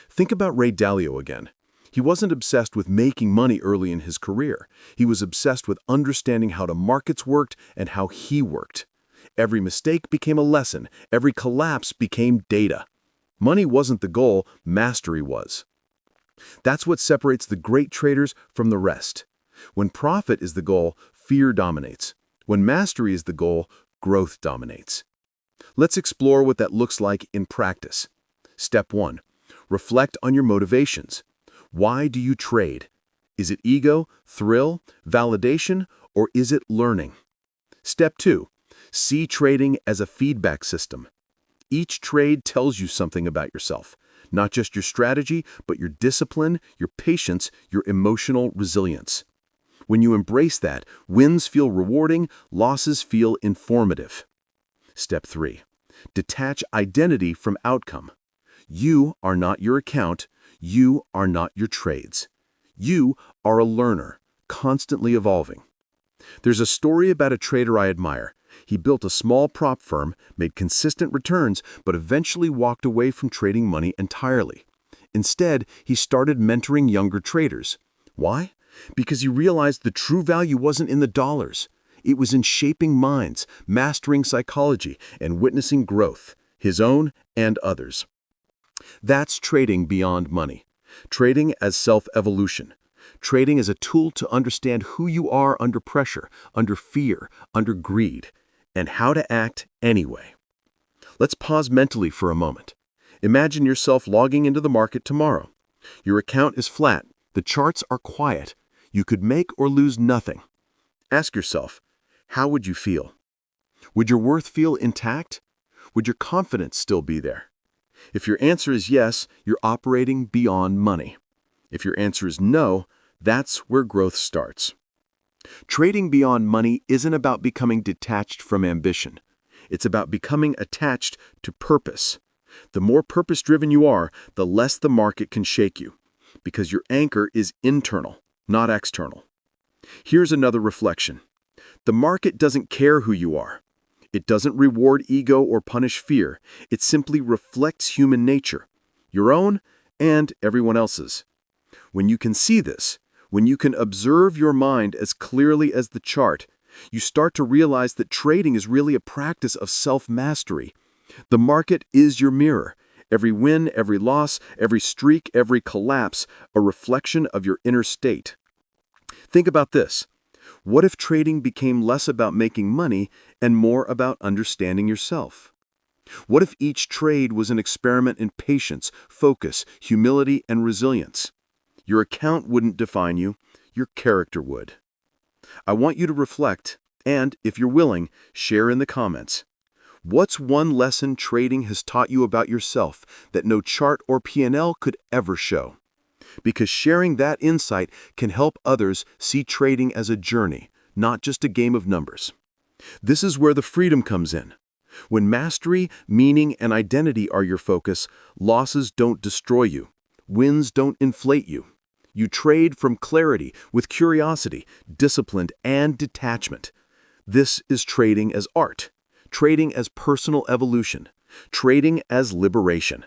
Think about Ray Dalio again. He wasn't obsessed with making money early in his career. He was obsessed with understanding how the markets worked and how he worked. Every mistake became a lesson. Every collapse became data. Money wasn't the goal, mastery was. That's what separates the great traders from the rest. When profit is the goal, fear dominates. When mastery is the goal, growth dominates. Let's explore what that looks like in practice. Step 1. Reflect on your motivations. Why do you trade? Is it ego, thrill, validation, or is it learning? Step 2. See trading as a feedback system. Each trade tells you something about yourself, not just your strategy, but your discipline, your patience, your emotional resilience. When you embrace that, wins feel rewarding, losses feel informative. Step 3. Detach identity from outcome. You are not your account. You are not your trades. You are a learner, constantly evolving. There's a story about a trader I admire. He built a small prop firm, made consistent returns, but eventually walked away from trading money entirely. Instead, he started mentoring younger traders. Why? Because he realized the true value wasn't in the dollars. It was in shaping minds, mastering psychology, and witnessing growth, his own and others. That's trading beyond money. Trading as self-evolution. Trading as a tool to understand who you are under pressure, under fear, under greed, and how to act anyway. Let's pause mentally for a moment. Imagine yourself logging into the market tomorrow. Your account is flat. The charts are quiet. You could make or lose nothing. Ask yourself, how would you feel? Would your worth feel intact? Would your confidence still be there? If your answer is yes, you're operating beyond money. If your answer is no, that's where growth starts. Trading beyond money isn't about becoming detached from ambition. It's about becoming attached to purpose. The more purpose-driven you are, the less the market can shake you, because your anchor is internal, not external. Here's another reflection. The market doesn't care who you are. It doesn't reward ego or punish fear. It simply reflects human nature, your own and everyone else's. When you can see this, when you can observe your mind as clearly as the chart, you start to realize that trading is really a practice of self-mastery. The market is your mirror. Every win, every loss, every streak, every collapse, a reflection of your inner state. Think about this. What if trading became less about making money and more about understanding yourself? What if each trade was an experiment in patience, focus, humility, and resilience? Your account wouldn't define you, your character would. I want you to reflect and, if you're willing, share in the comments. What's one lesson trading has taught you about yourself that no chart or P&L could ever show? Because sharing that insight can help others see trading as a journey, not just a game of numbers. This is where the freedom comes in. When mastery, meaning, and identity are your focus, losses don't destroy you. Wins don't inflate you. You trade from clarity, with curiosity, discipline, and detachment. This is trading as art, trading as personal evolution, trading as liberation.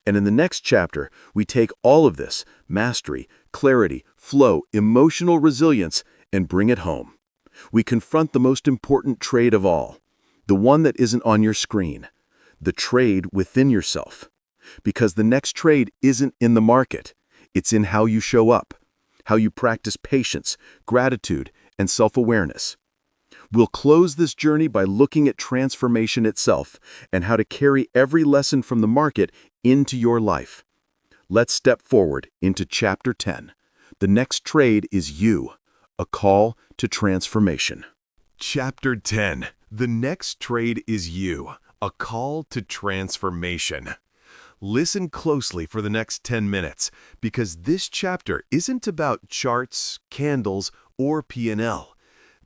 And in the next chapter, we take all of this, mastery, clarity, flow, emotional resilience, and bring it home. We confront the most important trade of all, the one that isn't on your screen, the trade within yourself. Because the next trade isn't in the market, it's in how you show up, how you practice patience, gratitude, and self-awareness. We'll close this journey by looking at transformation itself and how to carry every lesson from the market into your life. Let's step forward into Chapter 10. The next trade is you, a call to transformation. Chapter 10. The next trade is you, a call to transformation. Listen closely for the next 10 minutes, because this chapter isn't about charts, candles, or P&L.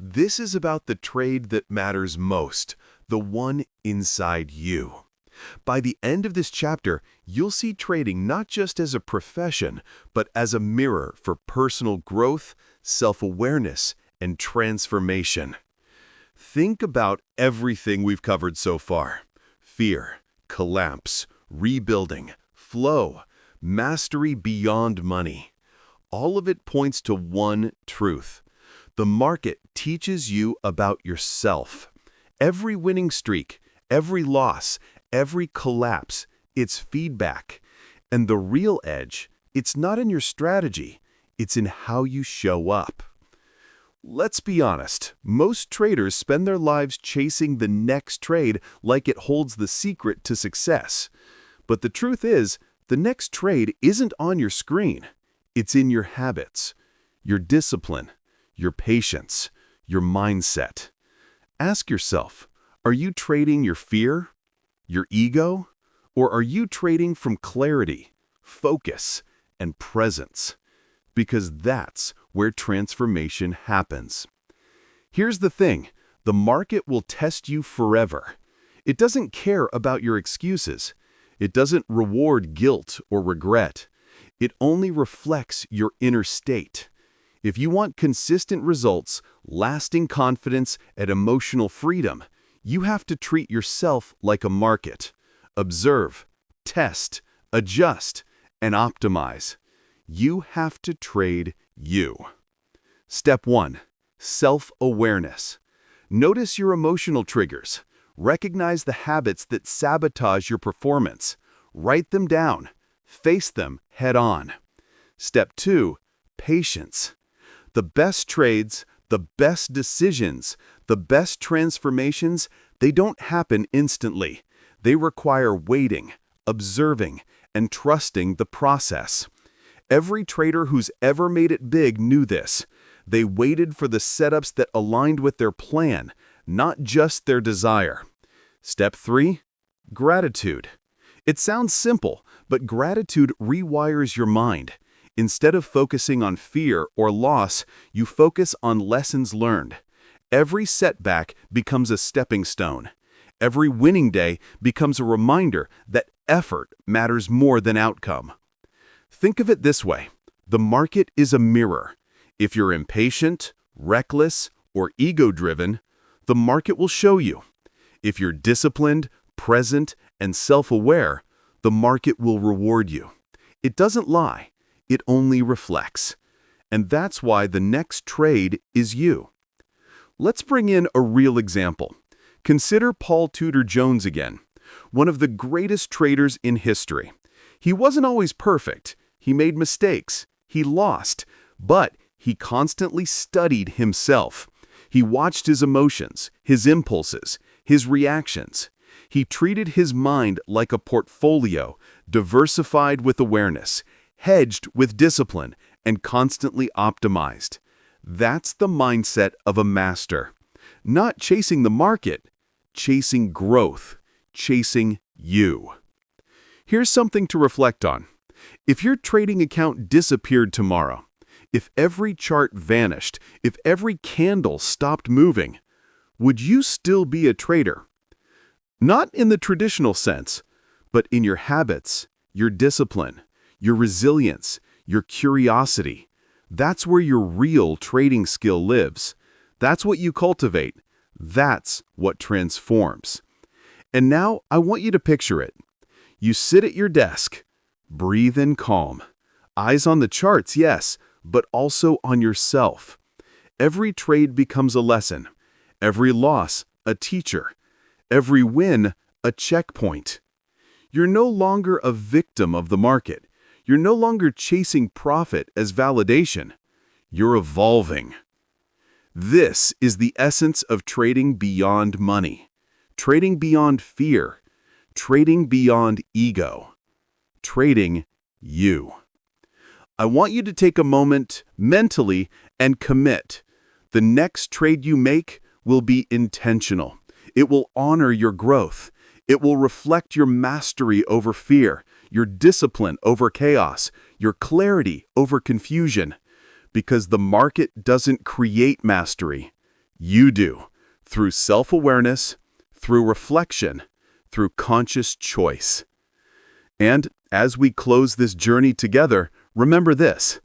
This is about the trade that matters most, the one inside you. By the end of this chapter, you'll see trading not just as a profession, but as a mirror for personal growth, self-awareness, and transformation. Think about everything we've covered so far. Fear, collapse, rebuilding, flow, mastery beyond money. All of it points to one truth. The market teaches you about yourself. Every winning streak, every loss, every collapse, it's feedback. And the real edge, it's not in your strategy, it's in how you show up. Let's be honest, most traders spend their lives chasing the next trade like it holds the secret to success. But the truth is, the next trade isn't on your screen. It's in your habits, your discipline, your patience, your mindset. Ask yourself, are you trading your fear, your ego, or are you trading from clarity, focus, and presence? Because that's where transformation happens. Here's the thing, the market will test you forever. It doesn't care about your excuses. It doesn't reward guilt or regret. It only reflects your inner state. If you want consistent results, lasting confidence, and emotional freedom, you have to treat yourself like a market. Observe, test, adjust, and optimize. You have to trade you. Step 1. Self-awareness. Notice your emotional triggers. Recognize the habits that sabotage your performance. Write them down. Face them head-on. Step 2. Patience. The best trades, the best decisions, the best transformations, they don't happen instantly. They require waiting, observing, and trusting the process. Every trader who's ever made it big knew this. They waited for the setups that aligned with their plan, not just their desire. Step 3. Gratitude. It sounds simple, but gratitude rewires your mind. Instead of focusing on fear or loss, you focus on lessons learned. Every setback becomes a stepping stone. Every winning day becomes a reminder that effort matters more than outcome. Think of it this way. The market is a mirror. If you're impatient, reckless, or ego-driven, the market will show you. If you're disciplined, present, and self-aware, the market will reward you. It doesn't lie. It only reflects. And that's why the next trade is you. Let's bring in a real example. Consider Paul Tudor Jones again, one of the greatest traders in history. He wasn't always perfect. He made mistakes. He lost. But he constantly studied himself. He watched his emotions, his impulses, his reactions. He treated his mind like a portfolio, diversified with awareness, hedged with discipline, and constantly optimized. That's the mindset of a master. Not chasing the market, chasing growth, chasing you. Here's something to reflect on. If your trading account disappeared tomorrow, if every chart vanished, if every candle stopped moving, would you still be a trader? Not in the traditional sense, but in your habits, your discipline, your resilience, your curiosity. That's where your real trading skill lives. That's what you cultivate. That's what transforms. And now I want you to picture it. You sit at your desk, breathe in calm. Eyes on the charts, yes, but also on yourself. Every trade becomes a lesson. Every loss, a teacher. Every win, a checkpoint. You're no longer a victim of the market. You're no longer chasing profit as validation. You're evolving. This is the essence of trading beyond money. Trading beyond fear. Trading beyond ego. Trading you. I want you to take a moment mentally and commit. The next trade you make will be intentional. It will honor your growth. It will reflect your mastery over fear, your discipline over chaos, your clarity over confusion. Because the market doesn't create mastery. You do, through self-awareness, through reflection, through conscious choice. And as we close this journey together, remember this: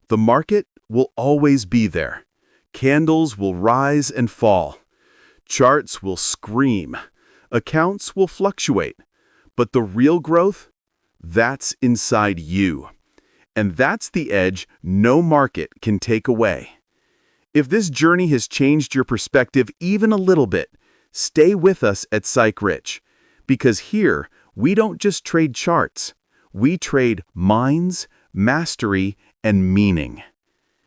the market will always be there. Candles will rise and fall. Charts will scream. Accounts will fluctuate. But the real growth, that's inside you. And that's the edge no market can take away. If this journey has changed your perspective even a little bit, stay with us at Psych. Because here, we don't just trade charts. We trade minds, mastery, and meaning.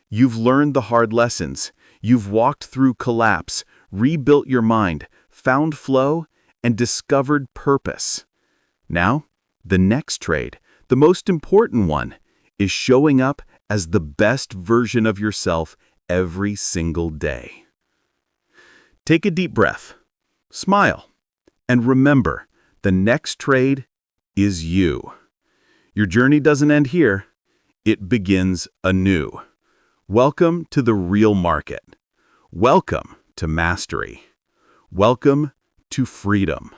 You've learned the hard lessons. You've walked through collapse, rebuilt your mind, found flow, and discovered purpose. Now, the next trade, the most important one, is showing up as the best version of yourself every single day. Take a deep breath, smile, and remember, the next trade is you. Your journey doesn't end here. It begins anew. Welcome to the real market. Welcome to mastery. Welcome to freedom.